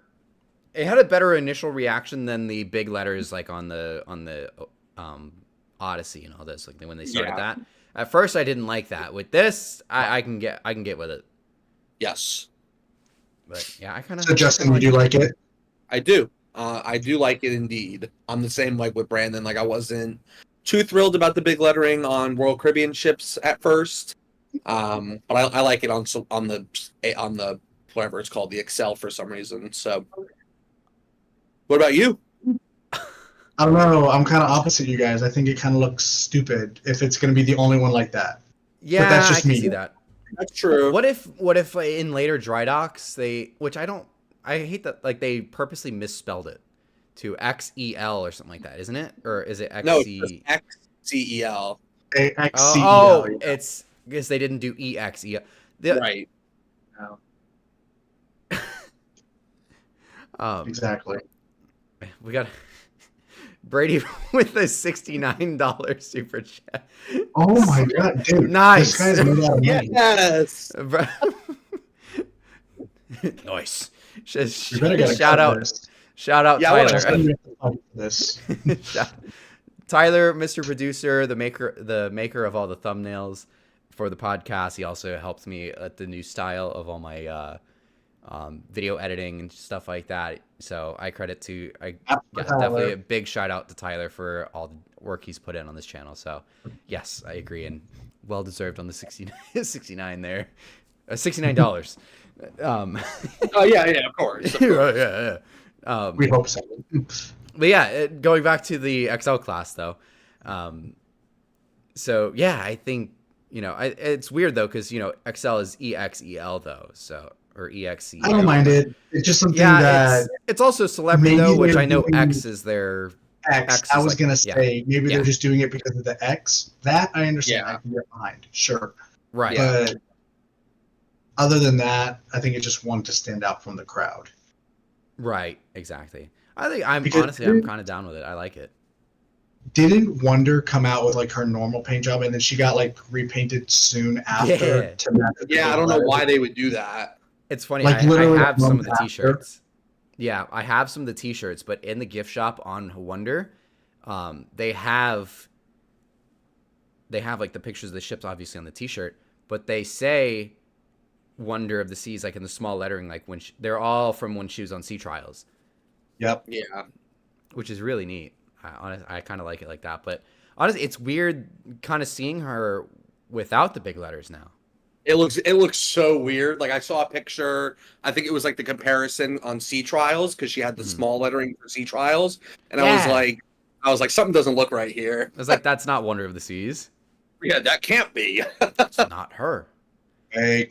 It had a better initial reaction than the big letters like on the Odyssey and all this. Like when they started that. At first, I didn't like that. With this, I can get with it. Yes. But yeah, I kind of. So Justin, would you like it? I do. I do like it indeed. I'm the same like with Brandon. Like I wasn't too thrilled about the big lettering on Royal Caribbean ships at first, but I like it on the whatever it's called, the Excel for some reason. So, what about you? I don't know. I'm kind of opposite you guys. I think it kind of looks stupid if it's going to be the only one like that. Yeah, but that's just I can me. see that. That's true. What if in later dry docks I hate that, like they purposely misspelled it to XEL or something like that, isn't it? Or is it XC? No, it's XCEL. Oh, it's because they didn't do EXEL. Right. Exactly. We got Brady with a $69 super chat. Oh my god, dude! Nice. This guy's made out of money. Yes. Nice. Shout out Tyler. Tyler, Mr. Producer, the maker of all the thumbnails for the podcast. He also helped me at the new style of all my video editing and stuff like that. So I credit to definitely a big shout out to Tyler for all the work he's put in on this channel. So yes, I agree, and well deserved on the 69 there, $69. Oh yeah, of course. Right, yeah. We hope so. But yeah, going back to the XL class though. So yeah, I think it's weird though because XL is EXEL though, so. Or EXE. I don't mind it. It's just something that it's also celebrity though, which I know X is their X. I was gonna say maybe they're just doing it because of the X. That I understand. I can get behind. Sure. Right. But other than that, I think it just wanted to stand out from the crowd. Right. Exactly. I'm kind of down with it. I like it. Didn't Wonder come out with like her normal paint job and then she got like repainted soon after? Yeah, I don't know why they would do that. It's funny. I have some of the t-shirts. Yeah, I have some of the t-shirts, but in the gift shop on Wonder, they have like the pictures of the ships obviously on the t-shirt, but they say Wonder of the Seas like in the small lettering, like when they're all from when she was on Sea Trials. Yep. Yeah. Which is really neat. I kind of like it like that, but honestly, it's weird kind of seeing her without the big letters now. It looks so weird. Like I saw a picture. I think it was like the comparison on Sea Trials because she had the small lettering for Sea Trials, and I was like, something doesn't look right here. I was like, that's not Wonder of the Seas. Yeah, that can't be. It's not her. Hey.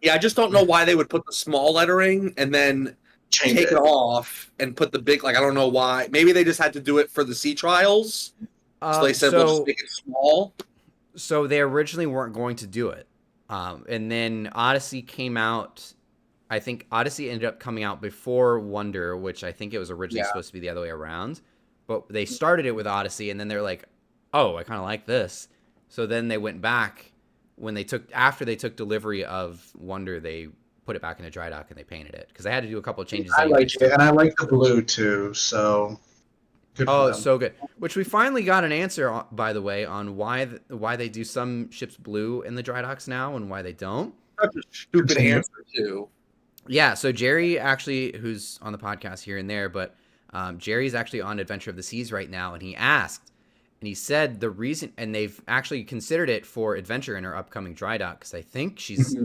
Yeah, I just don't know why they would put the small lettering and then take it off and put the big. Like I don't know why. Maybe they just had to do it for the Sea Trials. So they said we'll just make it small. So they originally weren't going to do it. And then Odyssey came out. I think Odyssey ended up coming out before Wonder, which I think it was originally supposed to be the other way around. But they started it with Odyssey, and then they're like, "Oh, I kind of like this." So then they went back after they took delivery of Wonder, they put it back in a dry dock and they painted it because they had to do a couple of changes. I like it, and I like the blue too. So. So good. Which we finally got an answer, by the way, on why they do some ships blue in the dry docks now and why they don't. That's a stupid answer too. Yeah. So Jerry actually, who's on the podcast here and there, but Jerry's actually on Adventure of the Seas right now, and he asked And he said the reason, and they've actually considered it for Adventure in her upcoming dry dock, because I think she's,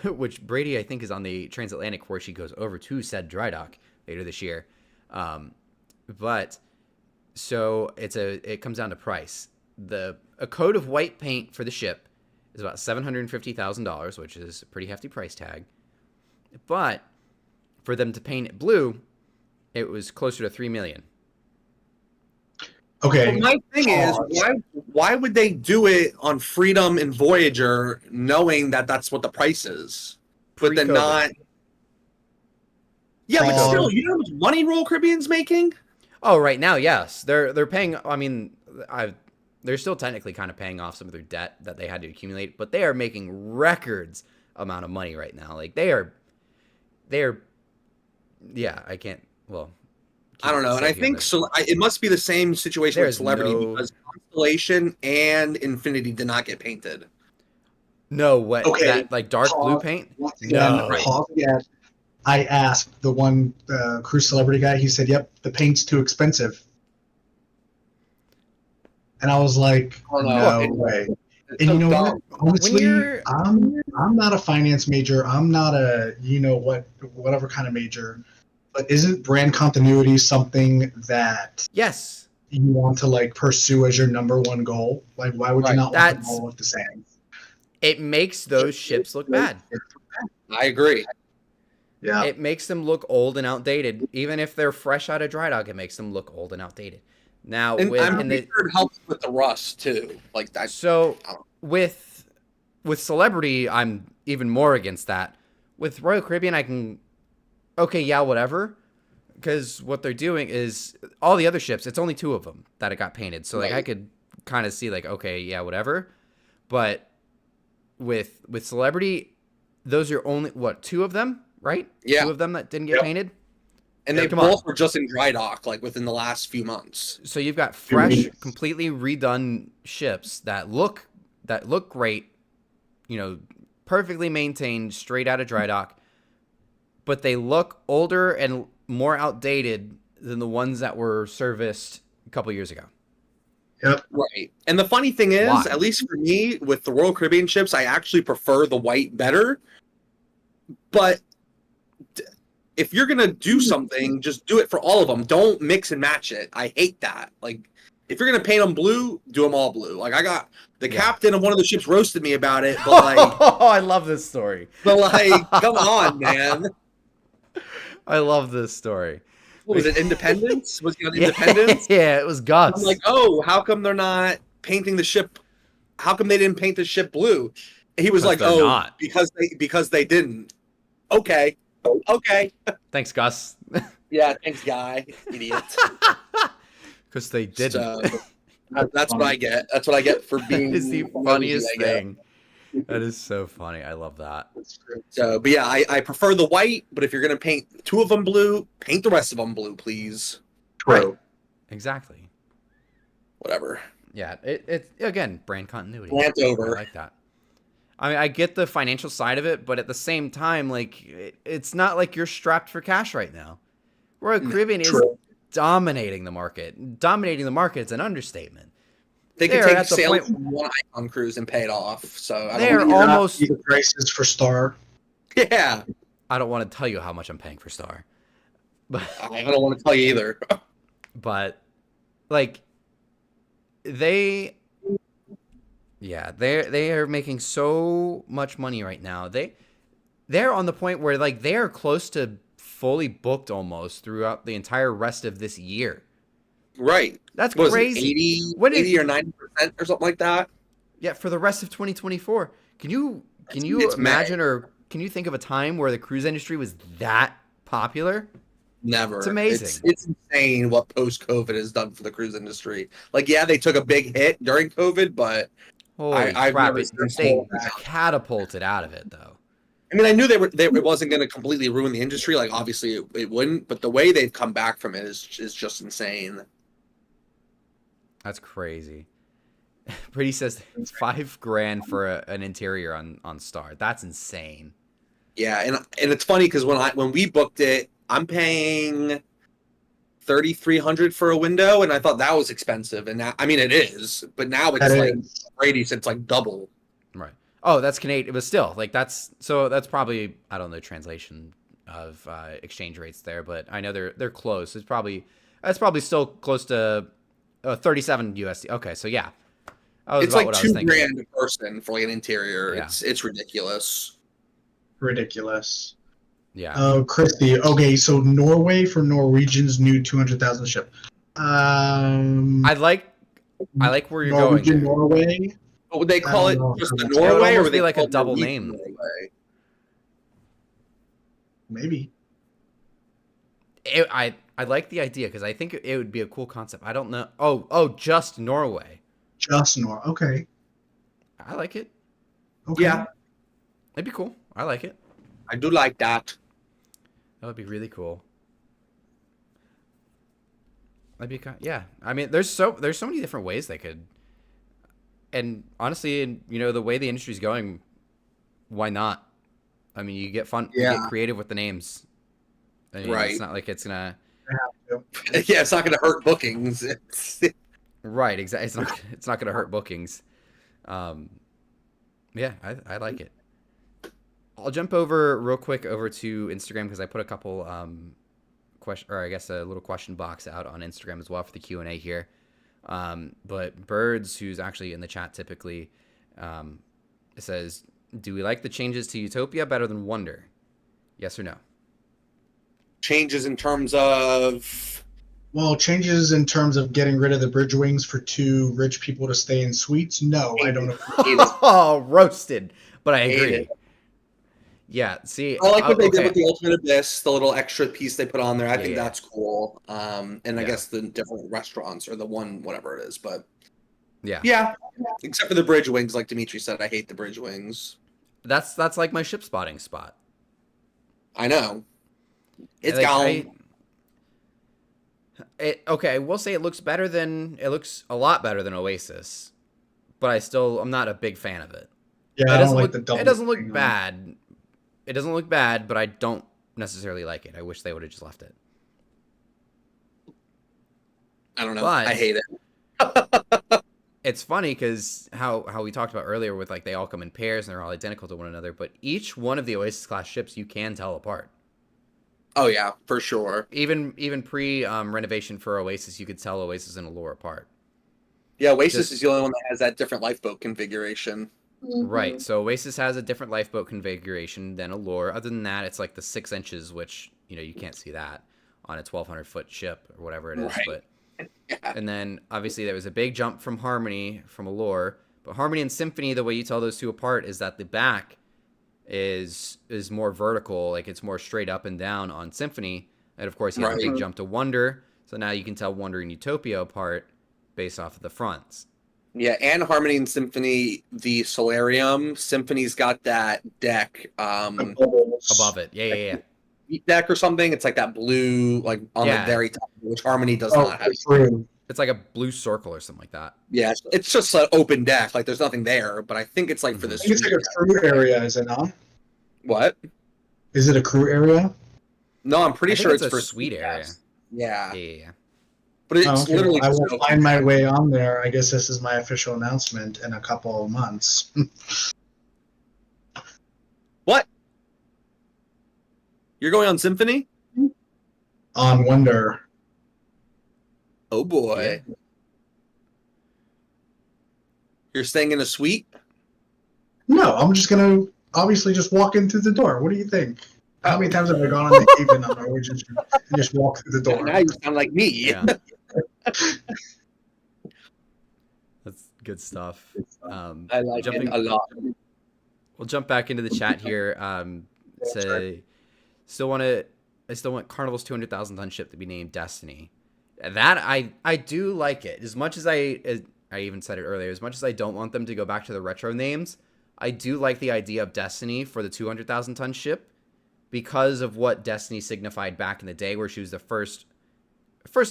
which Brady I think is on the transatlantic where she goes over to said dry dock later this year. But so it comes down to price. A coat of white paint for the ship is about $750,000, which is a pretty hefty price tag. But for them to paint it blue, it was closer to $3 million. Okay. Well, my thing is, why would they do it on Freedom and Voyager, knowing that that's what the price is, but then not? Yeah, but still, you know how much money Royal Caribbean's making? Oh, right now, yes, they're paying. I mean, they're still technically kind of paying off some of their debt that they had to accumulate, but they are making records amount of money right now. Like they are. Yeah, I can't. Well. I don't know, and I think so. It must be the same situation with Celebrity because Constellation and Infinity did not get painted. No, what? Okay. That, like dark blue paint? Once again, I asked the one Cruise Celebrity guy. He said, "Yep, the paint's too expensive." And I was like, "No way." And you know what? Honestly, I'm not a finance major. I'm not a whatever kind of major. But isn't brand continuity something that you want to like pursue as your number one goal? Like, why would you not want them all look the same? It makes those ships look bad. I agree. Yeah, it makes them look old and outdated. Even if they're fresh out of dry dock, it makes them look old and outdated. Now, I'm sure it helps with the rust too. Like that. So with Celebrity, I'm even more against that. With Royal Caribbean, I can. Okay, yeah, whatever. Because what they're doing is all the other ships, it's only 2 of them that it got painted. So like I could kind of see like, okay, yeah, whatever. But with Celebrity, those are only 2 of them, right? Yeah. 2 of them that didn't get painted. And they both were just in dry dock like within the last few months. So you've got fresh, completely redone ships that look great, perfectly maintained, straight out of dry dock. But they look older and more outdated than the ones that were serviced a couple years ago. Yep. Right. And the funny thing is, at least for me, with the Royal Caribbean ships, I actually prefer the white better. But if you're going to do something, just do it for all of them. Don't mix and match it. I hate that. Like, if you're going to paint them blue, do them all blue. Like, I got the captain of one of the ships roasted me about it. But like, oh, I love this story. But like, come on, man. I love this story. What was it, Independence? Was he on Independence? Yeah, it was Gus. I'm like, oh, how come they're not painting the ship? How come they didn't paint the ship blue? And he was like, oh, not. because they didn't. Okay. Thanks, Gus. Yeah, thanks, guy. Idiot. Because they didn't. So, that's what I get. That's what I get for being. It's the funniest thing. That is so funny. I love that. So, but yeah, I prefer the white, but if you're going to paint 2 of them blue, paint the rest of them blue, please. Right. Exactly. Whatever. Yeah, it again, brand continuity. Rant over. I like that. I mean, I get the financial side of it, but at the same time, like, it's not like you're strapped for cash right now. Royal Caribbean is dominating the market. Dominating the market is an understatement. They could take sail from one Icon cruise and pay it off. So they're almost the prices for Star. Yeah, I don't want to tell you how much I'm paying for Star, but I don't want to tell you either. But like, they are making so much money right now. They're on the point where like they are close to fully booked almost throughout the entire rest of this year. Right. That's crazy. 80 or 90% or something like that. Yeah, for the rest of 2024. Can you imagine or can you think of a time where the cruise industry was that popular? Never. It's amazing. It's insane what post-COVID has done for the cruise industry. Like, yeah, they took a big hit during COVID, but holy crap, they catapulted out of it though. I mean, I knew it wasn't going to completely ruin the industry. Like, obviously, it wouldn't. But the way they've come back from it is just insane. That's crazy. Brady says $5,000 for an interior on Star. That's insane. Yeah, and it's funny because when we booked it, I'm paying $3,300 for a window, and I thought that was expensive. And now, I mean, it is, but now it's like Brady said, it's like double. Right. Oh, that's Canadian, but still, like that's probably, I don't know translation of exchange rates there, but I know they're close. That's probably still close to 37 USD. Okay, so yeah, it's like $2,000 a person for like an interior. Yeah. It's ridiculous. Ridiculous. Yeah. Oh, Christy. Okay, so Norway for Norwegian's new 200,000 ship. I like where you're Norwegian going. Norway. What would they call it? Just the Norway, or would they like a double name? Norway? Maybe. I like the idea because I think it would be a cool concept. I don't know. Oh, just Norway. Just Norway. Okay. I like it. Okay. Yeah. It'd be cool. I like it. I do like that. That would be really cool. That'd be yeah. I mean, there's so many different ways they could. And honestly, the way the industry's going, why not? I mean, you get fun, you get creative with the names. I mean, right. It's not like it's gonna. Yeah, it's not gonna hurt bookings. Right, exactly. It's not gonna hurt bookings. Yeah, I like it. I'll jump over real quick over to Instagram because I put a couple a little question box out on Instagram as well for the Q&A here. But Birds, who's actually in the chat typically, says, do we like the changes to Utopia better than Wonder? Yes or no? Changes in terms of... Well, changes in terms of getting rid of the bridge wings for 2 rich people to stay in suites? No, I don't know. Oh, roasted. But I agree. Yeah, see, I like what they did with the Ultimate Abyss, the little extra piece they put on there. I think that's cool. And I guess the different restaurants or the one, whatever it is, but yeah. Except for the bridge wings, like Dimitri said, I hate the bridge wings. That's like my ship spotting spot. I know. It's gone. I will say it looks a lot better than Oasis, but I'm not a big fan of it. Yeah, I don't like the double. It doesn't look bad. It doesn't look bad, but I don't necessarily like it. I wish they would have just left it. I don't know. I hate it. It's funny because how we talked about earlier with like they all come in pairs and they're all identical to one another, but each one of the Oasis class ships you can tell apart. Oh yeah, for sure. Even pre renovation for Oasis, you could tell Oasis and Allure apart. Yeah, Oasis is the only one that has that different lifeboat configuration. Mm-hmm. Right, so Oasis has a different lifeboat configuration than Allure. Other than that, it's like the 6 inches, which you can't see that on a 1,200-foot ship or whatever it is. Right. But and then obviously there was a big jump from Harmony from Allure, but Harmony and Symphony, the way you tell those two apart is that the back is more vertical, like it's more straight up and down on Symphony, and of course you have a big jump to Wonder. So now you can tell Wonder and Utopia apart based off of the fronts. Yeah, and Harmony and Symphony, the Solarium. Symphony's got that deck above it. Yeah. Deck or something. It's like that blue, like on the very top, which Harmony does not have. It's like a blue circle or something like that. Yeah, it's just an open deck. Like there's nothing there, but I think it's like for this. It's like a crew area, is it not? What? Is it a crew area? No, I'm pretty sure it's a for suite area. Yeah. Yeah. But it's literally. I will find my way on there. I guess this is my official announcement in a couple of months. What? You're going on Symphony? On Wonder. Oh boy. Yeah. You're staying in a suite? No, I'm just gonna obviously just walk in through the door. What do you think? How many times have I gone on the Haven on Norwegian and just walk through the door? Now you sound like me. Yeah. That's good stuff. I like it a lot. We'll jump back into the chat here. I still want Carnival's 200,000 ton ship to be named Destiny. That I do like it. As much as I even said it earlier, as much as I don't want them to go back to the retro names, I do like the idea of Destiny for the 200,000 ton ship because of what Destiny signified back in the day, where she was the first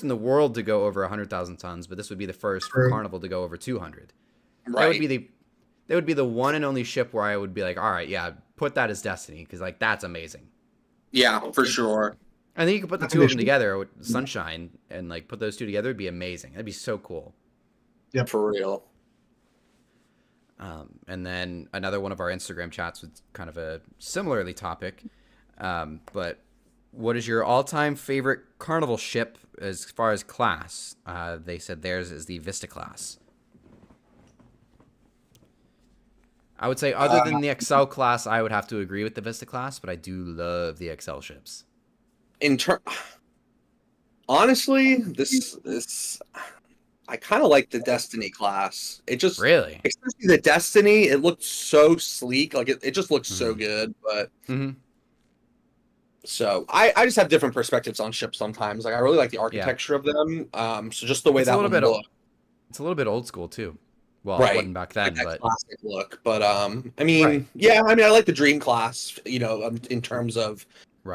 in the world to go over 100,000 tons, but this would be the first for Carnival to go over 200. Right. That would be the one and only ship where I would be like, all right, yeah, put that as Destiny because like that's amazing. Yeah, for sure. And then you could put the two of them together with Sunshine and like put those two together. It'd be amazing. That'd be so cool. Yeah, for real. And then another one of our Instagram chats with kind of a similarly topic. But what is your all-time favorite Carnival ship as far as class? They said theirs is the Vista class. I would say other than the XL class, I would have to agree with the Vista class, but I do love the XL ships. Honestly, this I kind of like the Destiny class. It just really, especially the Destiny, it looked so sleek. Like it just looks so good. But so I just have different perspectives on ships sometimes. Like I really like the architecture of them. So just the way that one looks. It's a little bit old school too. Well, right. It wasn't back then, like but classic look. But I mean, yeah, I mean, I like the Dream class. You know, in terms of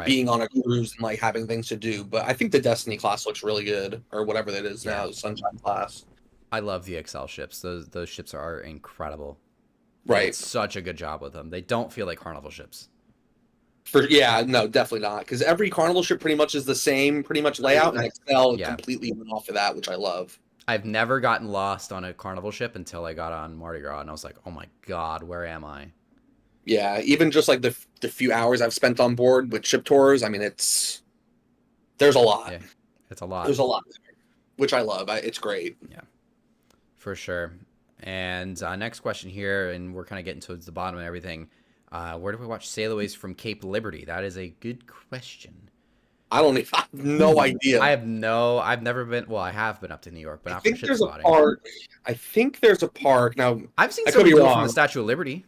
being on a cruise and like having things to do. But I think the Destiny class looks really good, or whatever that is now, the Sunshine class. I love the XL ships. Those ships are incredible. Right. It's such a good job with them. They don't feel like Carnival ships. No, definitely not. Because every Carnival ship pretty much is the same, pretty much layout, and XL completely went off of that, which I love. I've never gotten lost on a Carnival ship until I got on Mardi Gras, and I was like, oh my God, where am I? Yeah, even just like the few hours I've spent on board with ship tours, I mean, there's a lot. Yeah, it's a lot. There's a lot, which I love. It's great. Yeah, for sure. And next question here, and we're kind of getting towards the bottom of everything. Where do we watch Sailaways from Cape Liberty? That is a good question. I have no idea. I've never been. Well, I have been up to New York, but not for ship spotting. I think there's a park now. I've seen somebody do it from the Statue of Liberty.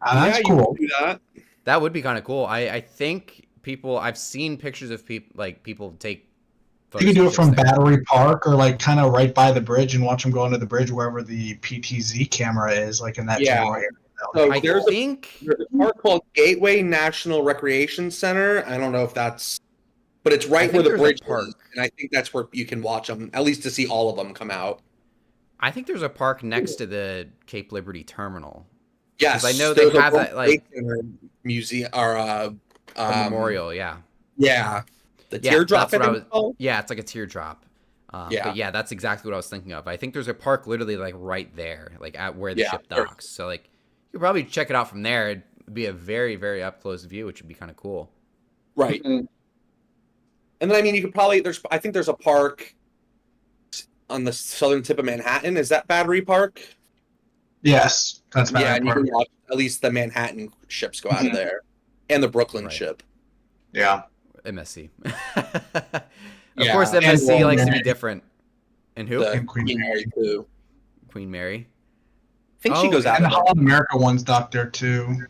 That's cool. You can do that. That would be kind of cool. I think I've seen pictures of people take. You can do it from Battery Park or like kind of right by the bridge and watch them go under the bridge wherever the PTZ camera is, like in that general area. So there's a park called Gateway National Recreation Center. I don't know if that's, but it's right where the bridge is, and I think that's where you can watch them, at least to see all of them come out. I think there's a park next to the Cape Liberty terminal. Yes, I know they have that like museum or memorial. Yeah. Yeah. The teardrop. Yeah, it's like a teardrop. But yeah, that's exactly what I was thinking of. I think there's a park literally like right there, like at where the ship docks. So like you could probably check it out from there. It'd be a very, very up close view, which would be kind of cool. Right. And then I mean, you could probably I think there's a park on the southern tip of Manhattan. Is that Battery Park? Yes, that's Battery Park. And you can watch at least the Manhattan ships go out of there, and the Brooklyn ship. Yeah. MSC. Of course, MSC likes to be different. And who? And Queen Mary too. Queen Mary. I think she goes out. And the Holland America one's docked there too.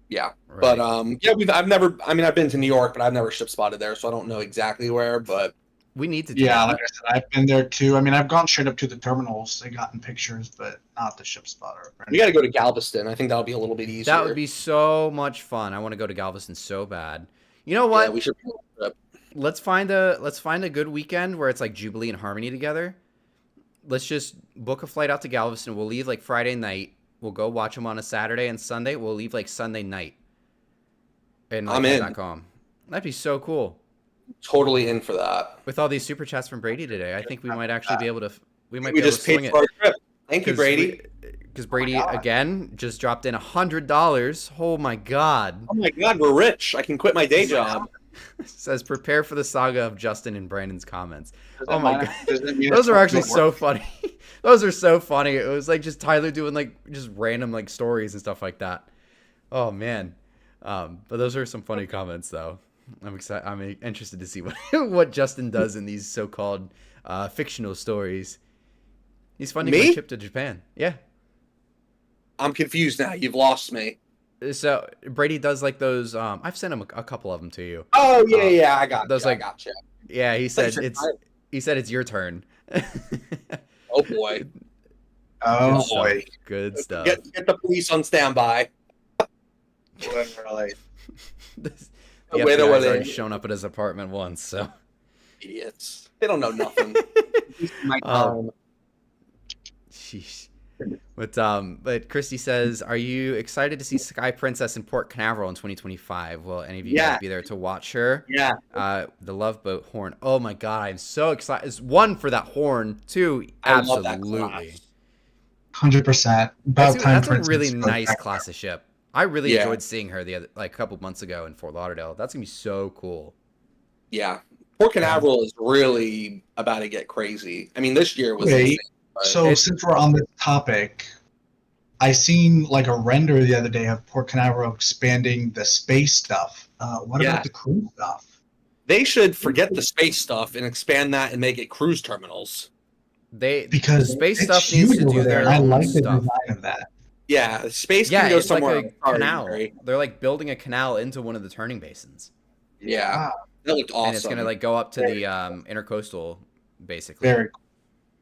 Yeah, right. But I've been to New York, but I've never ship spotted there, so I don't know exactly where. But we need to. Like I said, I've been there too. I mean, I've gone straight up to the terminals and gotten pictures, but not the ship spotter. We got to go to Galveston. I think that'll be a little bit easier. That would be so much fun. I want to go to Galveston so bad. You know what? Yeah, we should. Let's find a good weekend where it's like Jubilee and Harmony together. Let's just book a flight out to Galveston. We'll leave like Friday night. We'll go watch them on a Saturday and Sunday. We'll leave like Sunday night. And like, I'm in. That'd be so cool. Totally in for that. With all these super chats from Brady today, I think we might actually be able to. We paid for our trip. Thank you, Brady. Because Brady again just dropped in $100. Oh my God. Oh my God, we're rich. I can quit my day job. Says prepare for the saga of Justin and Brandon's comments. Oh my God, those are actually so funny. Those are so funny. It was like just Tyler doing like just random like stories and stuff like that. Oh man, but those are some funny comments though. I'm excited. I'm interested to see what Justin does in these so-called fictional stories. He's funding my trip to Japan. Yeah. I'm confused now. You've lost me. So Brady does like those. I've sent him a couple of them to you. Oh yeah, I got those. I got you. Yeah, he said it's your turn. Oh boy. Oh boy. Good stuff. Get the police on standby. The FBI's already shown up at his apartment once, so idiots. They don't know nothing. Sheesh. But Christy says, "Are you excited to see Sky Princess in Port Canaveral in 2025? Will any of you guys be there to watch her?" Yeah. The Love Boat horn. Oh my god, I'm so excited. It's one for that horn. Two, absolutely. 100%. That's a really nice class of ship. I really enjoyed seeing her a couple months ago in Fort Lauderdale. That's gonna be so cool. Yeah, Port Canaveral is really about to get crazy. I mean, this year was insane. So since we're on this topic, I seen like a render the other day of Port Canaveral expanding the space stuff. What about the cruise stuff? They should forget the space stuff and expand that and make it cruise terminals. Because the space stuff needs to do their own the stuff. design of that. Yeah, space can go somewhere. Like a canal. They're like building a canal into one of the turning basins. Yeah, that looked awesome. And it's gonna like go up to the intercoastal, basically. Very cool.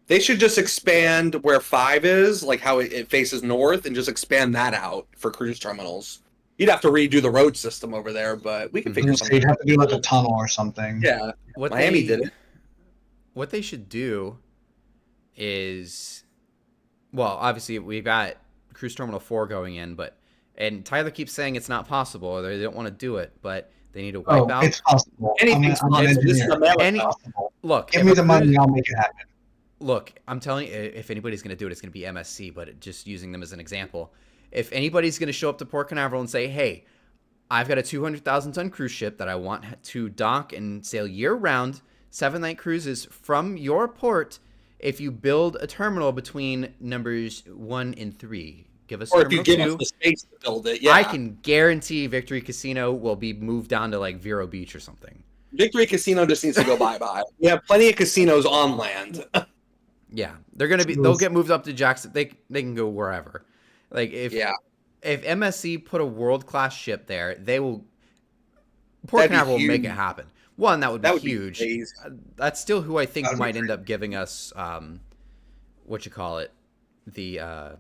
They should just expand where 5 is, like how it faces north, and just expand that out for cruise terminals. You'd have to redo the road system over there, but we can figure something out. You'd have to do like a tunnel or something. Yeah, Miami did it. What they should do is, well, obviously we've got Cruise Terminal 4 going in, and Tyler keeps saying it's not possible, or they don't want to do it, but they need to wipe out. It's possible. Anything's possible. Look, give me the money, I'll make it happen. Look, I'm telling you, if anybody's going to do it, it's going to be MSC, but just using them as an example. If anybody's going to show up to Port Canaveral and say, hey, I've got a 200,000-ton cruise ship that I want to dock and sail year-round, 7-night cruises from your port, if you build a terminal between numbers 1 and 3, give us Terminal 2. Or if you give 2, us the space to build it, yeah. I can guarantee Victory Casino will be moved down to like Vero Beach or something. Victory Casino just needs to go bye-bye. We have plenty of casinos on land. Yeah, they'll get moved up to Jackson. They can go wherever. Like if MSC put a world-class ship there, they will. Port Canaveral will make it happen. One, that would be huge. That's still who I think might end up giving us what you call it, the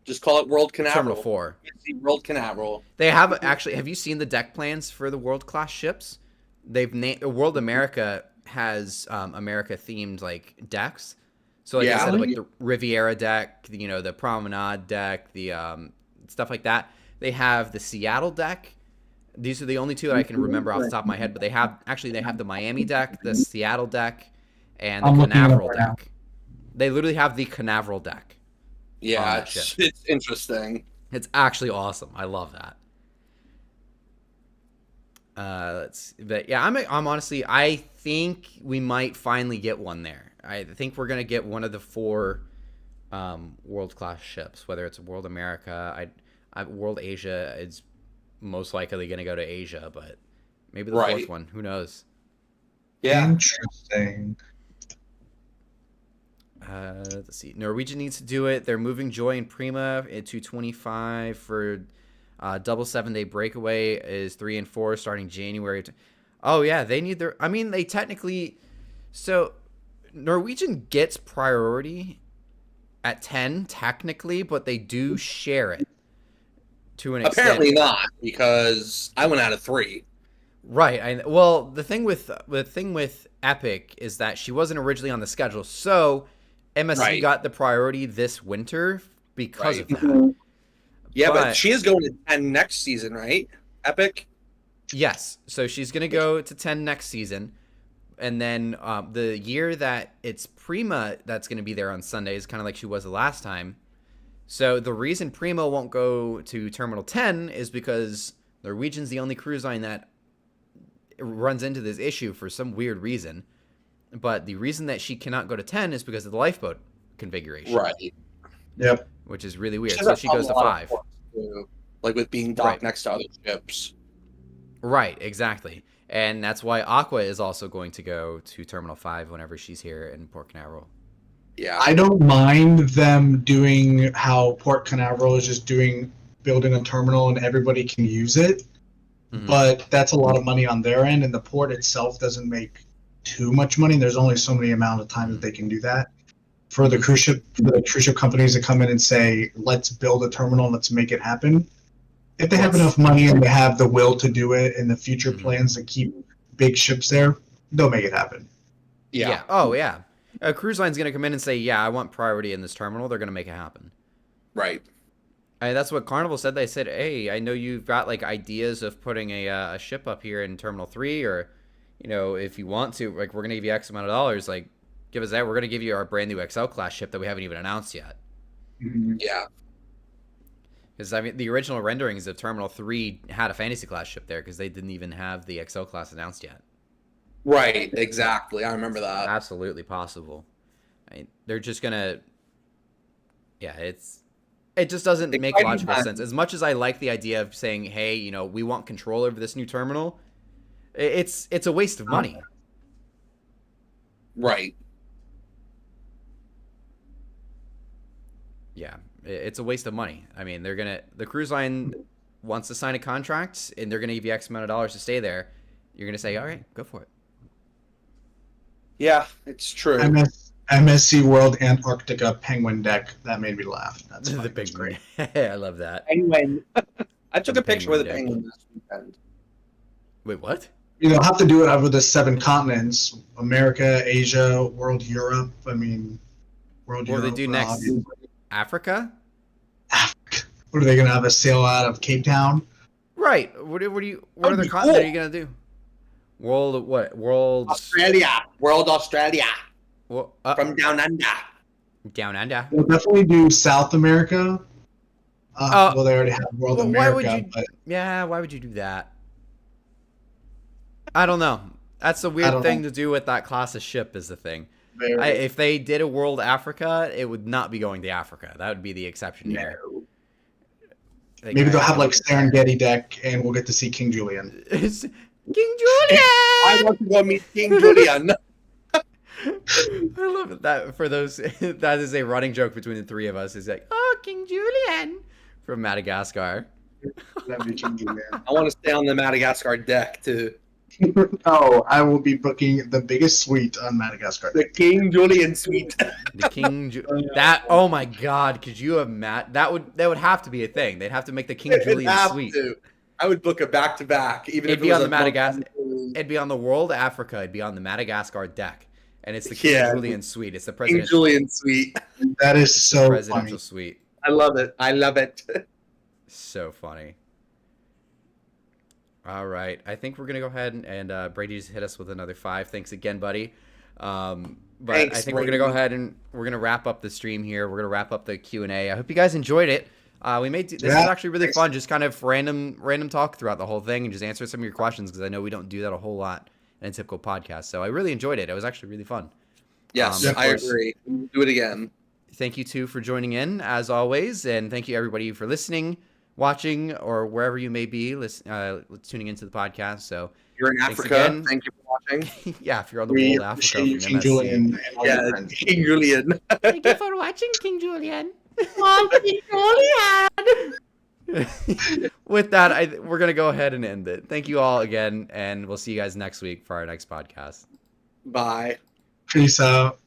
just call it World Canaveral. Terminal 4. World Canaveral. They have actually. Have you seen the deck plans for the world-class ships? They've named World America has America themed like decks. So like I said, like the Riviera deck, the Promenade deck, the stuff like that. They have the Seattle deck. These are the only two that I can remember off the top of my head. But they have the Miami deck, the Seattle deck, and the Canaveral deck. They literally have the Canaveral deck. Yeah, it's interesting. It's actually awesome. I love that. But yeah, I'm honestly, I think we might finally get one there. I think we're gonna get one of the 4 world-class ships, whether it's World America, World Asia is most likely gonna go to Asia, but maybe the 4th one. Who knows? Yeah, interesting. Let's see. Norwegian needs to do it. They're moving Joy and Prima to 25 for double 7-day breakaway is 3 and 4 starting January. Oh yeah, they need their. I mean, they technically. So Norwegian gets priority at 10 technically, but they do share it to an extent. Apparently not, because I went out of 3. Right. Well, the thing with Epic is that she wasn't originally on the schedule, so MSC got the priority this winter because of that. Yeah, but she is going to 10 next season, right? Epic? Yes. So she's going to go to 10 next season. And then the year that it's Prima that's going to be there on Sundays, kind of like she was the last time. So the reason Prima won't go to Terminal 10 is because Norwegian's the only cruise line that runs into this issue for some weird reason. But the reason that she cannot go to 10 is because of the lifeboat configuration. Right. Yep. Which is really weird. So she goes to 5. Like with being docked next to other ships. Right, exactly. And that's why Aqua is also going to go to Terminal 5 whenever she's here in Port Canaveral. Yeah. I don't mind them doing how Port Canaveral is just building a terminal and everybody can use it. Mm-hmm. But that's a lot of money on their end, and the port itself doesn't make too much money. There's only so many amount of time that they can do that. For the cruise ship companies to come in and say, let's build a terminal, let's make it happen. If they have enough money and they have the will to do it and the future plans to keep big ships there, they'll make it happen. Yeah. Oh, yeah. A cruise line's going to come in and say, yeah, I want priority in this terminal. They're going to make it happen. Right. That's what Carnival said. They said, "Hey, I know you've got like ideas of putting a ship up here in Terminal 3, or if you want to, like, we're gonna give you X amount of dollars. Like, give us that. We're gonna give you our brand new XL class ship that we haven't even announced yet." Yeah. Because I mean, the original renderings of Terminal 3 had a Fantasy class ship there because they didn't even have the XL class announced yet. Right. Exactly. I remember that. Absolutely possible. I mean, they're just gonna. Yeah, it just doesn't make logical sense. As much as I like the idea of saying, "Hey, we want control over this new terminal," it's a waste of money. Right. Yeah, it's a waste of money. I mean, the cruise line wants to sign a contract, and they're gonna give you X amount of dollars to stay there. You're gonna say, "All right, go for it." Yeah, it's true. MSC World Antarctica Penguin Deck. That made me laugh. That's the penguin. I love that. Penguin. I took a picture with a penguin this weekend. Wait, what? You'll have to do it over the 7 continents: America, Asia, World Europe. I mean, World Europe. What do they do next? Africa? Africa. What are they going to have a sail out of Cape Town? Right. What other continent are you going to do? World what? World Australia. World Australia. Well, from down under. Down under. We'll definitely do South America. Well, they already have World America. Yeah, why would you do that? I don't know. That's a weird thing to do with that class of ship is the thing. If they did a World Africa, it would not be going to Africa. That would be the exception here. Maybe they'll have like Serengeti deck, and we'll get to see King Julian. King Julian! I want to go meet King Julian. I love that for those. That is a running joke between the three of us. Is like, "Oh, King Julian from Madagascar." I want to stay on the Madagascar deck too. Oh, I will be booking the biggest suite on Madagascar. The King Julian suite. The King that. Oh my God! Could you have that would have to be a thing. They'd have to make the King Julian suite. I would book a back to back. Even it'd if be on the Madagascar. It'd be on the World Africa. It'd be on the Madagascar deck. And it's the King Julian suite. It's the presidential. King Julian suite. That is so presidential funny. Suite. I love it. I love it. So funny. All right. I think we're gonna go ahead and Brady just hit us with another 5. Thanks again, buddy. But Thanks, I think we're gonna go ahead and we're gonna wrap up the stream here. We're gonna wrap up the Q&A. I hope you guys enjoyed it. This is actually really fun. Just kind of random talk throughout the whole thing and just answer some of your questions because I know we don't do that a whole lot in a typical podcast. So I really enjoyed it. It was actually really fun. Yes, I agree. Do it again. Thank you too for joining in as always, and thank you everybody for listening, watching, or wherever you may be tuning into the podcast. So you're in Africa. Thank you for watching. Yeah, if you're on the World Africa, King Julian. Yeah, King Julian. Thank you for watching, King Julian. Oh, King Julian. With that, we're gonna go ahead and end it. Thank you all again, and we'll see you guys next week for our next podcast. Bye. Peace out.